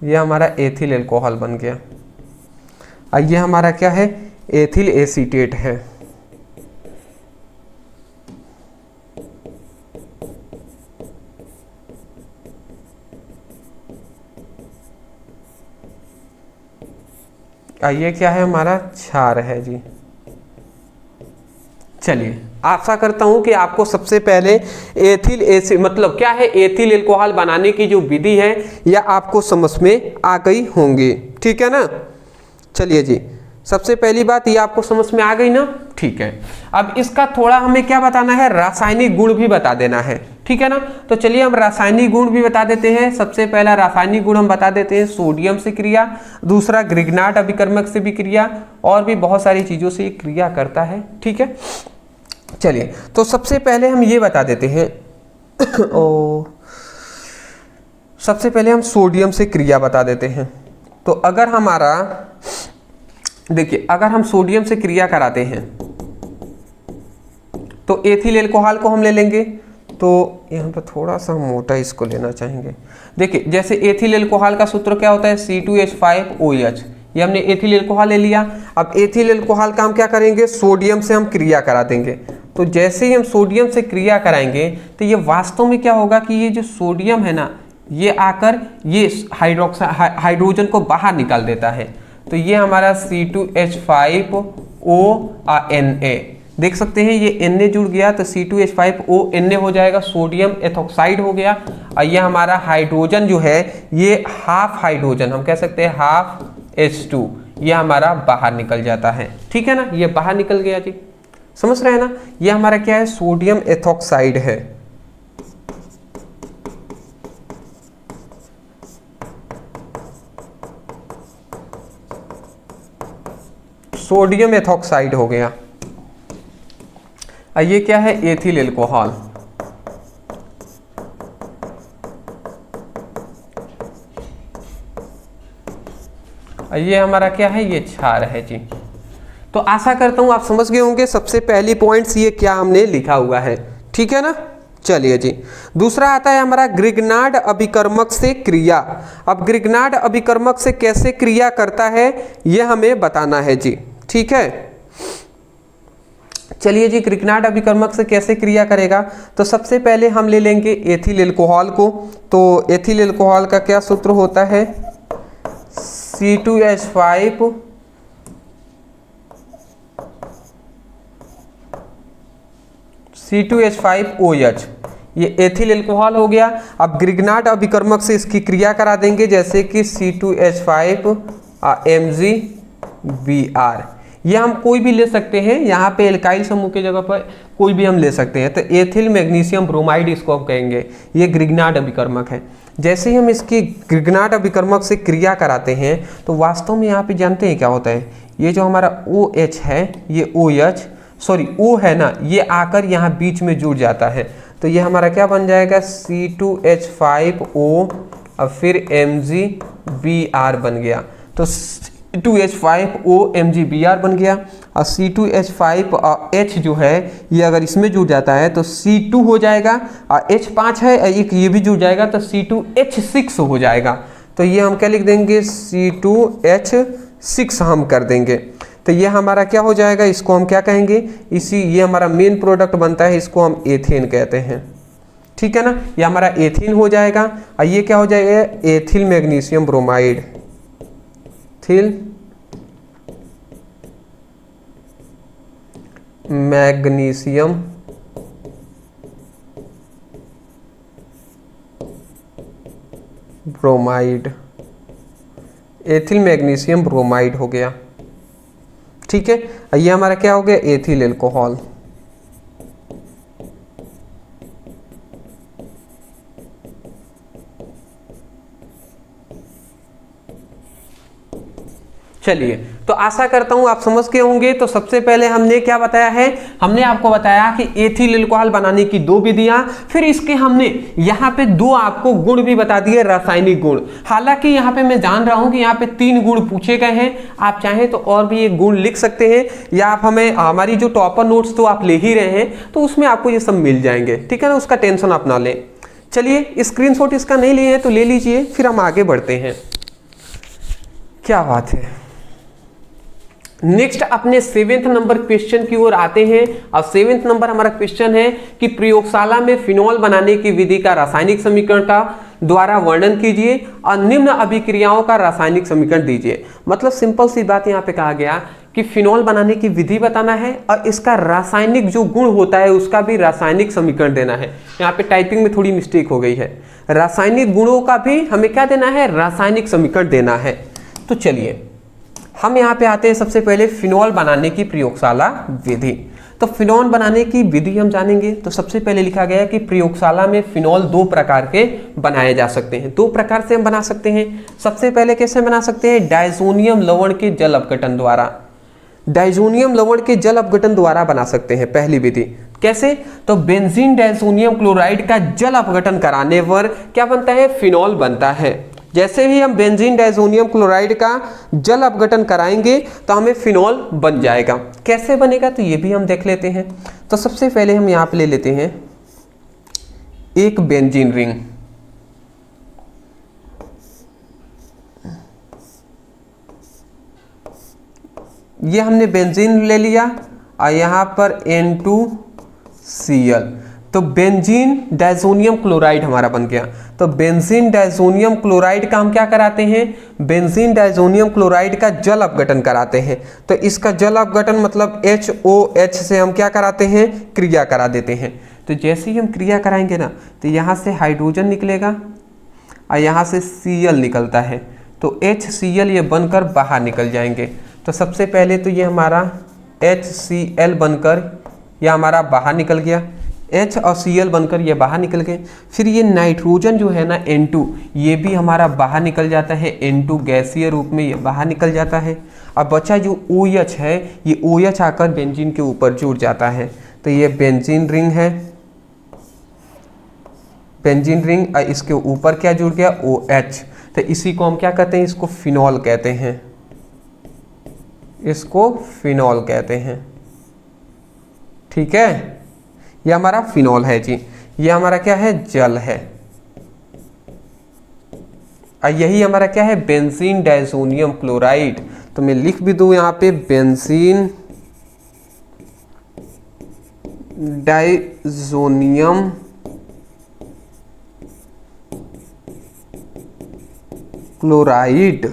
ये हमारा एथिल एल्कोहल बन गया। और ये हमारा क्या है, एथिल एसीटेट है। ये क्या है, हमारा क्षार है जी। चलिए, आशा करता हूं कि आपको सबसे पहले एथिल मतलब क्या है, एथिल एल्कोहल बनाने की जो विधि है यह आपको समझ में आ गई होंगी, ठीक है ना। चलिए जी, सबसे पहली बात ये आपको समझ में आ गई ना, ठीक है। अब इसका थोड़ा हमें क्या बताना है, रासायनिक गुण भी बता देना है, ठीक है ना। तो चलिए हम रासायनिक गुण भी बता देते हैं। सबसे पहला रासायनिक गुण हम बता देते हैं, सोडियम से क्रिया, दूसरा ग्रिग्नार्ड अभिकर्मक से भी क्रिया, और भी बहुत सारी चीजों से क्रिया करता है, ठीक है। चलिए, तो सबसे पहले हम ये बता देते हैं सबसे पहले हम सोडियम से क्रिया बता देते हैं। तो अगर हमारा देखिए, अगर हम सोडियम से क्रिया कराते हैं तो एथिल एल्कोहल को हम ले लेंगे। तो यहाँ पर थोड़ा सा मोटा इसको लेना चाहेंगे। देखिए, जैसे एथिल एल्कोहल का सूत्र क्या होता है, C2H5OH, ये हमने एथिल एल्कोहल ले लिया। अब एथिल एल्कोहल का हम क्या करेंगे, सोडियम से हम क्रिया करा देंगे। तो जैसे ही हम सोडियम से क्रिया कराएंगे तो ये वास्तव में क्या होगा कि ये जो सोडियम है ना, ये आकर ये हाइड्रोजन को बाहर निकाल देता है। तो ये हमारा C2H5ONA, देख सकते हैं ये Na जुड़ गया तो C2H5ONA हो जाएगा, सोडियम एथॉक्साइड हो गया। और ये हमारा हाइड्रोजन जो है, ये हाफ हाइड्रोजन, हम कह सकते हैं हाफ H2, ये हमारा बाहर निकल जाता है, ठीक है ना। ये बाहर निकल गया जी, समझ रहे हैं ना। ये हमारा क्या है, सोडियम एथॉक्साइड है। सोडियम एथॉक्साइड हो गया। ये क्या है, एथिल एल्कोहल। ये हमारा क्या है, ये क्षार है जी। तो आशा करता हूं आप समझ गए होंगे सबसे पहली पॉइंट्स ये क्या हमने लिखा हुआ है, ठीक है ना। चलिए जी, दूसरा आता है हमारा ग्रिग्नार्ड अभिकर्मक से क्रिया। अब ग्रिग्नार्ड अभिकर्मक से कैसे क्रिया करता है यह हमें बताना है जी, ठीक है। चलिए जी, ग्रिग्नार्ड अभिकर्मक से कैसे क्रिया करेगा, तो सबसे पहले हम ले लेंगे एथिल एल्कोहल को। तो एथिल एल्कोहल का क्या सूत्र होता है, C2H5OH, ये एथिल एल्कोहल हो गया। अब ग्रिग्नार्ड अभिकर्मक से इसकी क्रिया करा देंगे, जैसे कि C2H5MgBr, ये हम कोई भी ले सकते हैं, यहाँ पे एल्काइल समूह की जगह पर कोई भी हम ले सकते हैं। तो एथिल मैग्नीशियम ब्रोमाइड इसको हम कहेंगे, ये ग्रिग्नार्ड अभिकर्मक है। जैसे ही हम इसकी ग्रिग्नार्ड अभिकर्मक से क्रिया कराते हैं तो वास्तव में यहाँ पे जानते हैं क्या होता है, ये जो हमारा OH है, ये O है ना, ये आकर यहाँ बीच में जुड़ जाता है। तो ये हमारा क्या बन जाएगा, C2H5O और फिर MgBr बन गया। तो C2H5OMgBr बन गया। और C2H5H जो है ये अगर इसमें जुड़ जाता है तो C2 हो जाएगा, और H5 है एक ये भी जुड़ जाएगा तो C2H6 हो जाएगा। तो ये हम क्या लिख देंगे, C2H6 हम कर देंगे। तो ये हमारा क्या हो जाएगा, इसको हम क्या कहेंगे, ये हमारा मेन प्रोडक्ट बनता है, इसको हम एथेन कहते हैं, ठीक है ना। ये हमारा एथेन हो जाएगा। और ये क्या हो जाएगा, ethyl magnesium bromide, magnesium bromide, ethyl magnesium bromide हो गया। ठीक है, ये हमारा क्या हो गया, एथिल एल्कोहल। चलिए, तो आशा करता हूं आप समझ गए होंगे। तो सबसे पहले हमने क्या बताया है, हमने आपको बताया कि एथिल अल्कोहल बनाने की दो विधियां, फिर इसके हमने यहाँ पे दो आपको गुण भी बता दिए, रासायनिक गुण। हालांकि यहाँ पे मैं जान रहा हूं कि यहाँ पे 3 गुण पूछे गए हैं, आप चाहें तो और भी एक गुण लिख सकते हैं, या आप हमें हमारी जो टॉपर नोट्स तो आप ले ही रहे हैं तो उसमें आपको ये सब मिल जाएंगे, ठीक है ना, उसका टेंशन आप ना लें। चलिए, स्क्रीनशॉट इसका नहीं लिए हैं तो ले लीजिए, फिर हम आगे बढ़ते हैं। क्या बात है, नेक्स्ट अपने 7वें नंबर क्वेश्चन की ओर आते हैं। अब 7वें नंबर हमारा क्वेश्चन है कि प्रयोगशाला में फिनॉल बनाने की विधि का रासायनिक समीकरण का द्वारा वर्णन कीजिए और निम्न अभिक्रियाओं का रासायनिक समीकरण दीजिए। मतलब सिंपल सी बात यहाँ पे कहा गया कि फिनॉल बनाने की विधि बताना है और इसका रासायनिक जो गुण होता है उसका भी रासायनिक समीकरण देना है। यहाँ पे टाइपिंग में थोड़ी मिस्टेक हो गई है, रासायनिक गुणों का भी हमें क्या देना है, रासायनिक समीकरण देना है। तो चलिए हम यहाँ पे आते हैं सबसे पहले फिनॉल बनाने की प्रयोगशाला विधि। तो फिनॉल बनाने की विधि हम जानेंगे। तो सबसे पहले लिखा गया है कि प्रयोगशाला में फिनॉल 2 प्रकार के बनाए जा सकते हैं। 2 प्रकार से हम बना सकते हैं। सबसे पहले कैसे बना सकते हैं, डायजोनियम लवण के जल अपघटन द्वारा। डायजोनियम लवण के जल अपघटन द्वारा बना सकते हैं पहली विधि। कैसे, तो बेंजीन डायजोनियम क्लोराइड का जल अपघटन कराने पर क्या बनता है, फिनॉल बनता है। जैसे ही हम बेंजीन डायजोनियम क्लोराइड का जल अपघटन कराएंगे तो हमें फिनॉल बन जाएगा। कैसे बनेगा, तो ये भी हम देख लेते हैं। तो सबसे पहले हम यहाँ पे ले लेते हैं एक बेंजीन रिंग। ये हमने बेंजीन ले लिया और यहाँ पर N2Cl, तो बेंजीन डायजोनियम क्लोराइड हमारा बन गया। तो बेंजीन डायजोनियम क्लोराइड का हम क्या कराते हैं, बेंजीन डायजोनियम क्लोराइड का जल अपघटन कराते हैं। तो इसका जल अपघटन मतलब HOH से हम क्या कराते हैं, क्रिया करा देते हैं। तो जैसे ही हम क्रिया कराएंगे ना, तो यहाँ से हाइड्रोजन निकलेगा और यहाँ से Cl निकलता है, तो HCl ये बनकर बाहर निकल जाएंगे। तो सबसे पहले तो ये हमारा HCl बनकर यह हमारा बाहर निकल गया, H और Cl बनकर ये बाहर निकल गए। फिर ये नाइट्रोजन जो है ना N2, ये भी हमारा बाहर निकल जाता है, N2 गैसीय रूप में ये बाहर निकल जाता है। अब बचा जो OH है, ये OH आकर बेंजीन के ऊपर जुड़ जाता है। तो ये बेंजीन रिंग है, बेंजीन रिंग, और इसके ऊपर क्या जुड़ गया, OH। तो इसी को हम क्या कहते हैं, इसको फिनॉल कहते हैं, इसको फिनॉल कहते हैं। ठीक है, ये हमारा फिनॉल है जी, ये हमारा क्या है, जल है। और यही हमारा क्या है, बेंजीन डायजोनियम क्लोराइड। तो मैं लिख भी दूं यहाँ पे बेंजीन डायजोनियम क्लोराइड,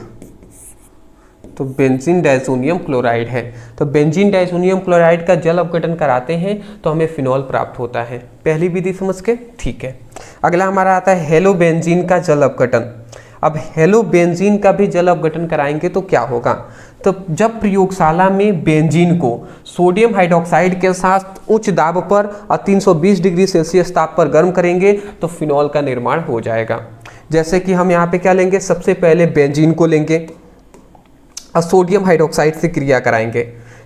तो बेंजीन डायजोनियम क्लोराइड है। तो बेंजीन डायजोनियम क्लोराइड का जल अपघटन कराते हैं तो हमें फिनॉल प्राप्त होता है। पहली विधि समझ के, ठीक है। अगला हमारा आता है हेलोबेंजीन का जल अपघटन। अब हेलोबेंजीन का भी जल अपघटन कराएंगे तो क्या होगा, तो जब प्रयोगशाला में बेंजीन को सोडियम हाइड्रोक्साइड के साथ उच्च दाब पर और 320 डिग्री सेल्सियस ताप पर गर्म करेंगे तो फिनॉल का निर्माण हो जाएगा। जैसे कि हम यहाँ पे क्या लेंगे, सबसे पहले बेंजीन को लेंगे और सोडियम हाइड्रोक्साइड से क्रिया कराएंगे।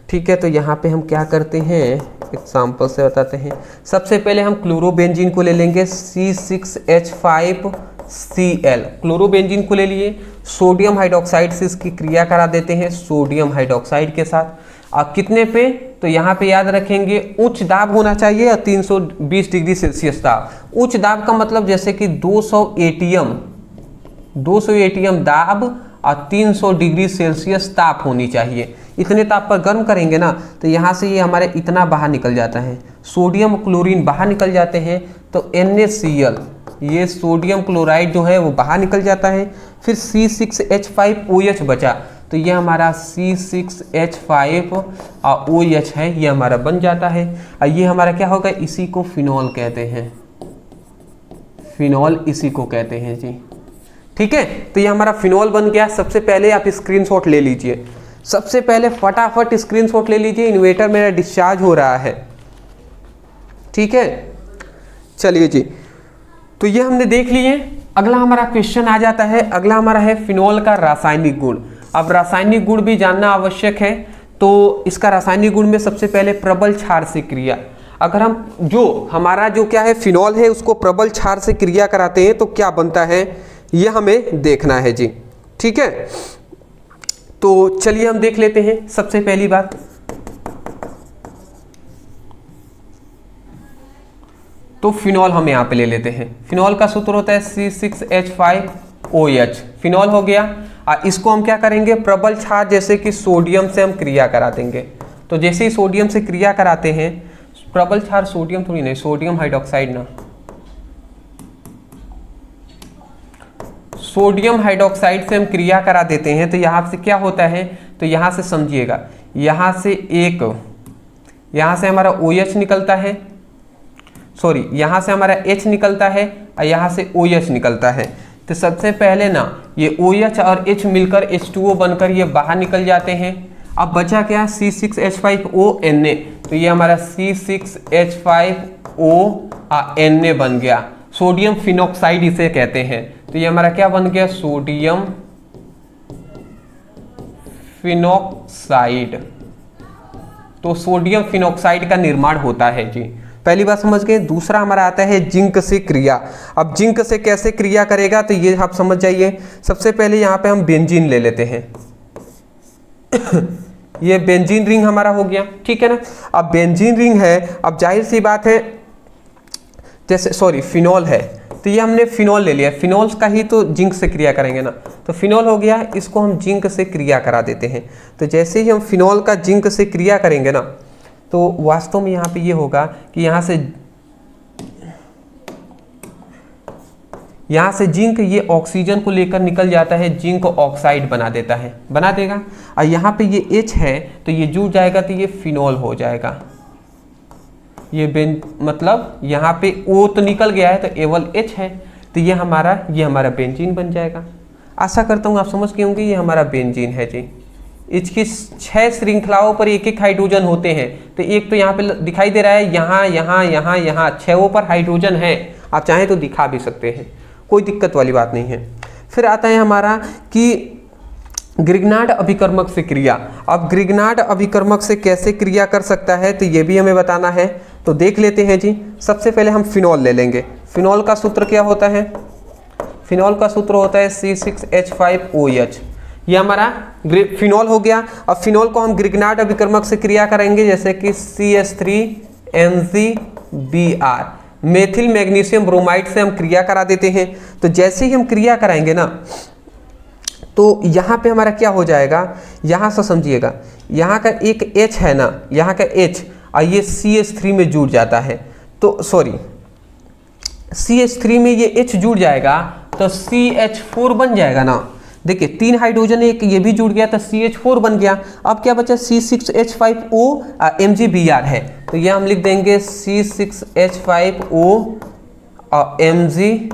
ठीक है, तो यहाँ पे हम क्या करते हैं, एग्जाम्पल से बताते हैं। सबसे पहले हम क्लोरोबेंजीन को ले लेंगे, C6H5Cl, क्लोरोबेंजीन को ले लिए, सोडियम हाइड्रोक्साइड से इसकी क्रिया करा देते हैं, सोडियम हाइड्रोक्साइड के साथ। अब कितने पे, तो यहाँ पे याद रखेंगे उच्च दाब होना चाहिए और 320 डिग्री सेल्सियस दाब। उच्च दाब का मतलब जैसे कि 200 ATM दाब और 300 डिग्री सेल्सियस ताप होनी चाहिए। इतने ताप पर गर्म करेंगे ना, तो यहाँ से ये हमारे इतना बाहर निकल जाता है, सोडियम क्लोरीन बाहर निकल जाते हैं। तो NaCl, ये सोडियम क्लोराइड जो है वो बाहर निकल जाता है। फिर C6H5OH बचा, तो ये हमारा C6H5 और OH है, ये हमारा बन जाता है। और ये हमारा क्या होगा, इसी को फिनॉल कहते हैं, फिनॉल इसी को कहते हैं जी। ठीक है, तो ये हमारा फिनॉल बन गया। सबसे पहले आप स्क्रीनशॉट ले लीजिए। सबसे पहले फटाफट स्क्रीनशॉट ले लीजिए, इन्वर्टर मेरा डिस्चार्ज हो रहा है। ठीक है, चलिए जी, तो ये हमने देख लिए। अगला हमारा क्वेश्चन आ जाता है, अगला हमारा है फिनॉल का रासायनिक गुण। अब रासायनिक गुण भी जानना आवश्यक है, तो इसका रासायनिक गुण में सबसे पहले प्रबल क्षार से क्रिया। अगर हम जो हमारा जो क्या है फिनॉल है उसको प्रबल क्षार से क्रिया कराते हैं तो क्या बनता है, ये हमें देखना है जी। ठीक है, तो चलिए हम देख लेते हैं। सबसे पहली बात, तो फिनॉल हम यहाँ पे ले लेते हैं। फिनॉल का सूत्र होता है C6H5OH, फिनॉल हो गया। इसको हम क्या करेंगे, प्रबल क्षार जैसे कि सोडियम से हम क्रिया करा देंगे। तो जैसे ही सोडियम से क्रिया कराते हैं, प्रबल क्षार सोडियम थोड़ी नहीं, सोडियम हाइड्रोक्साइड ना, सोडियम हाइड्रोक्साइड से हम क्रिया करा देते हैं। तो यहाँ से क्या होता है, तो यहाँ से समझिएगा, यहाँ से यहाँ से हमारा OH निकलता है, सॉरी यहाँ से हमारा H निकलता है और यहाँ से OH निकलता है। तो सबसे पहले ना ये OH और H मिलकर H2O बनकर ये बाहर निकल जाते हैं। अब बचा क्या, C6H5ONA, तो ये हमारा C6H5ONA बन गया। सोडियम फिनॉक्साइड इसे कहते हैं। तो ये हमारा क्या बन गया, सोडियम फिनॉक्साइड। तो सोडियम फिनॉक्साइड का निर्माण होता है जी, पहली बात समझ गए। दूसरा हमारा आता है जिंक से क्रिया। अब जिंक से कैसे क्रिया करेगा, तो ये आप समझ जाइए। सबसे पहले यहाँ पे हम बेंजीन ले लेते हैं ये बेंजीन रिंग हमारा हो गया, ठीक है ना। अब बेंजीन रिंग है, अब जाहिर सी बात है, जैसे सॉरी फिनॉल है, तो ये हमने फिनॉल ले लिया, फिनॉल का ही तो जिंक से क्रिया करेंगे ना। तो फिनॉल हो गया, इसको हम जिंक से क्रिया करा देते हैं। तो जैसे ही हम फिनॉल का जिंक से क्रिया करेंगे ना, तो वास्तव में यहाँ पे ये होगा कि यहाँ से जिंक ये ऑक्सीजन को लेकर निकल जाता है, जिंक ऑक्साइड बना देता है, बना देगा। और यहाँ पे ये H है तो ये जुड़ जाएगा, तो ये फिनॉल हो जाएगा। ये मतलब यहाँ पे O तो निकल गया है तो केवल H है, तो ये हमारा बेंजीन बन जाएगा। आशा करता हूँ आप समझ गए होंगे, ये हमारा बेंजीन है जी। इसकी 6 श्रृंखलाओं पर एक एक हाइड्रोजन होते हैं। तो एक तो यहाँ पे दिखाई दे रहा है, यहाँ यहाँ यहाँ यहाँ 6 पर हाइड्रोजन है। आप चाहें तो दिखा भी सकते हैं, कोई दिक्कत वाली बात नहीं है। फिर आता है हमारा कि ग्रिग्नार्ड अभिकर्मक से क्रिया। अब ग्रिग्नार्ड अभिकर्मक से कैसे क्रिया कर सकता है, तो ये भी हमें बताना है। तो देख लेते हैं जी। सबसे पहले हम फिनॉल ले लेंगे। फिनॉल का सूत्र क्या होता है, फिनॉल का सूत्र होता है C6H5OH। ये हमारा फिनॉल हो गया। अब फिनॉल को हम ग्रिग्नार्ड अभिकर्मक से क्रिया करेंगे, जैसे कि CH3MgBr, मेथिल मैग्नीशियम ब्रोमाइड से हम क्रिया करा देते हैं। तो जैसे ही हम क्रिया कराएंगे ना, तो यहाँ पे हमारा क्या हो जाएगा, यहाँ से समझिएगा, यहाँ का एक H है ना, यहाँ का H और ये CH3 में जुड़ जाता है। तो सॉरी CH3 में ये H जुड़ जाएगा तो CH4 बन जाएगा ना। देखिए 3 हाइड्रोजन, एक ये भी जुड़ गया तो CH4 बन गया। अब क्या बचा, C6H5O MgBr है, तो ये हम लिख देंगे C6H5O MgBr,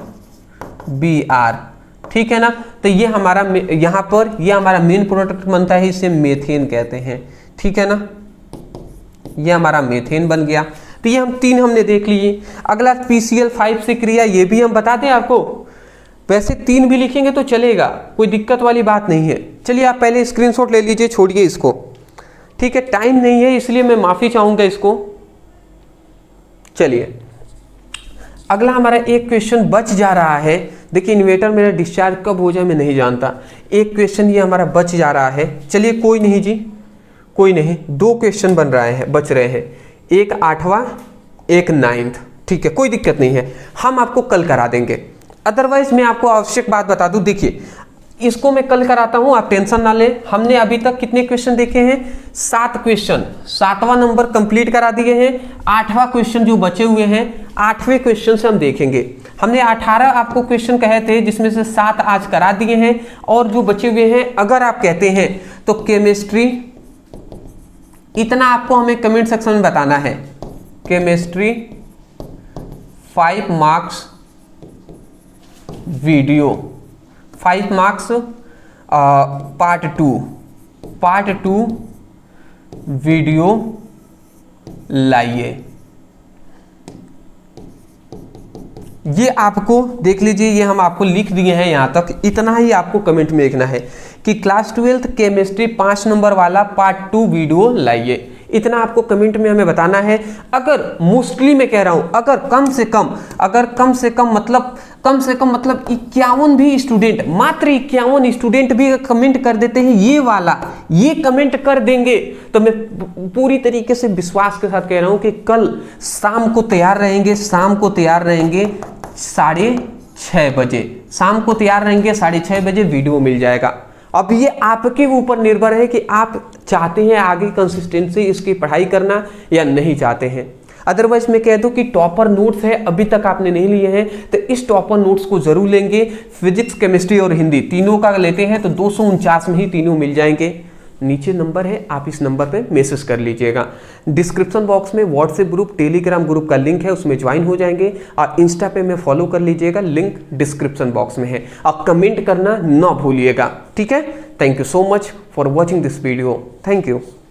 ठीक है ना। तो ये हमारा यहाँ पर ये हमारा मेन प्रोडक्ट बनता है, इसे मेथेन कहते हैं, ठीक है ना। ये हमारा मेथेन बन गया। तो ये हम 3 हमने देख लिए। अगला PCl5 से क्रिया, ये भी हम बता दें आपको, वैसे 3 भी लिखेंगे तो चलेगा, कोई दिक्कत वाली बात नहीं है। चलिए आप पहले स्क्रीनशॉट ले लीजिए, छोड़िए इसको, ठीक है। टाइम नहीं है इसलिए मैं माफी चाहूंगा इसको। चलिए अगला हमारा एक क्वेश्चन बच जा रहा है। देखिए इन्वर्टर मेरा डिस्चार्ज कब हो जाए मैं नहीं जानता, एक क्वेश्चन ये हमारा बच जा रहा है। चलिए कोई नहीं जी, कोई नहीं, 2 क्वेश्चन बच रहे हैं, एक 8वां एक 9th, ठीक है, कोई दिक्कत नहीं है, हम आपको कल करा देंगे। अदरवाइज मैं आपको आवश्यक बात बता दूं, देखिए इसको मैं कल कराता हूं, आप टेंशन ना लें। हमने अभी तक कितने क्वेश्चन देखे हैं, 7 क्वेश्चन, 7वां नंबर कंप्लीट करा दिए हैं। 8वां क्वेश्चन जो बचे हुए हैं, 8वें क्वेश्चन से हम देखेंगे। हमने 18 आपको क्वेश्चन कहे थे, जिसमें से 7 आज करा दिए हैं, और जो बचे हुए हैं अगर आप कहते हैं तो केमिस्ट्री, इतना आपको हमें कमेंट सेक्शन में बताना है। Chemistry 5 marks video, 5 marks part 2, part 2 video लाइए। ये आपको देख लीजिए, ये हम आपको लिख दिए हैं यहां तक। इतना ही आपको कमेंट में लिखना है कि क्लास 12th केमिस्ट्री 5 नंबर वाला पार्ट 2 वीडियो लाइए। इतना आपको कमेंट में हमें बताना है। अगर मोस्टली मैं कह रहा हूं, अगर कम से कम मतलब 51 भी स्टूडेंट, मात्र 51 स्टूडेंट भी कमेंट कर देते हैं ये कमेंट कर देंगे, तो मैं पूरी तरीके से विश्वास के साथ कह रहा हूं कि कल शाम को तैयार रहेंगे 6:30 बजे। शाम को तैयार रहेंगे 6:30 बजे, वीडियो मिल जाएगा। अब ये आपके ऊपर निर्भर है कि आप चाहते हैं आगे कंसिस्टेंसी इसकी पढ़ाई करना या नहीं चाहते हैं। अदरवाइज मैं कह दूं कि टॉपर नोट्स है, अभी तक आपने नहीं लिए हैं तो इस टॉपर नोट्स को जरूर लेंगे। फिजिक्स, केमिस्ट्री और हिंदी तीनों का लेते हैं तो 249 में ही तीनों मिल जाएंगे। नीचे नंबर है, आप इस नंबर पे मैसेज कर लीजिएगा। डिस्क्रिप्शन बॉक्स में व्हाट्सएप ग्रुप, टेलीग्राम ग्रुप का लिंक है, उसमें ज्वाइन हो जाएंगे। और इंस्टा पे में फॉलो कर लीजिएगा, लिंक डिस्क्रिप्शन बॉक्स में है। और कमेंट करना ना भूलिएगा, ठीक है। Thank you so much for watching this video. Thank you.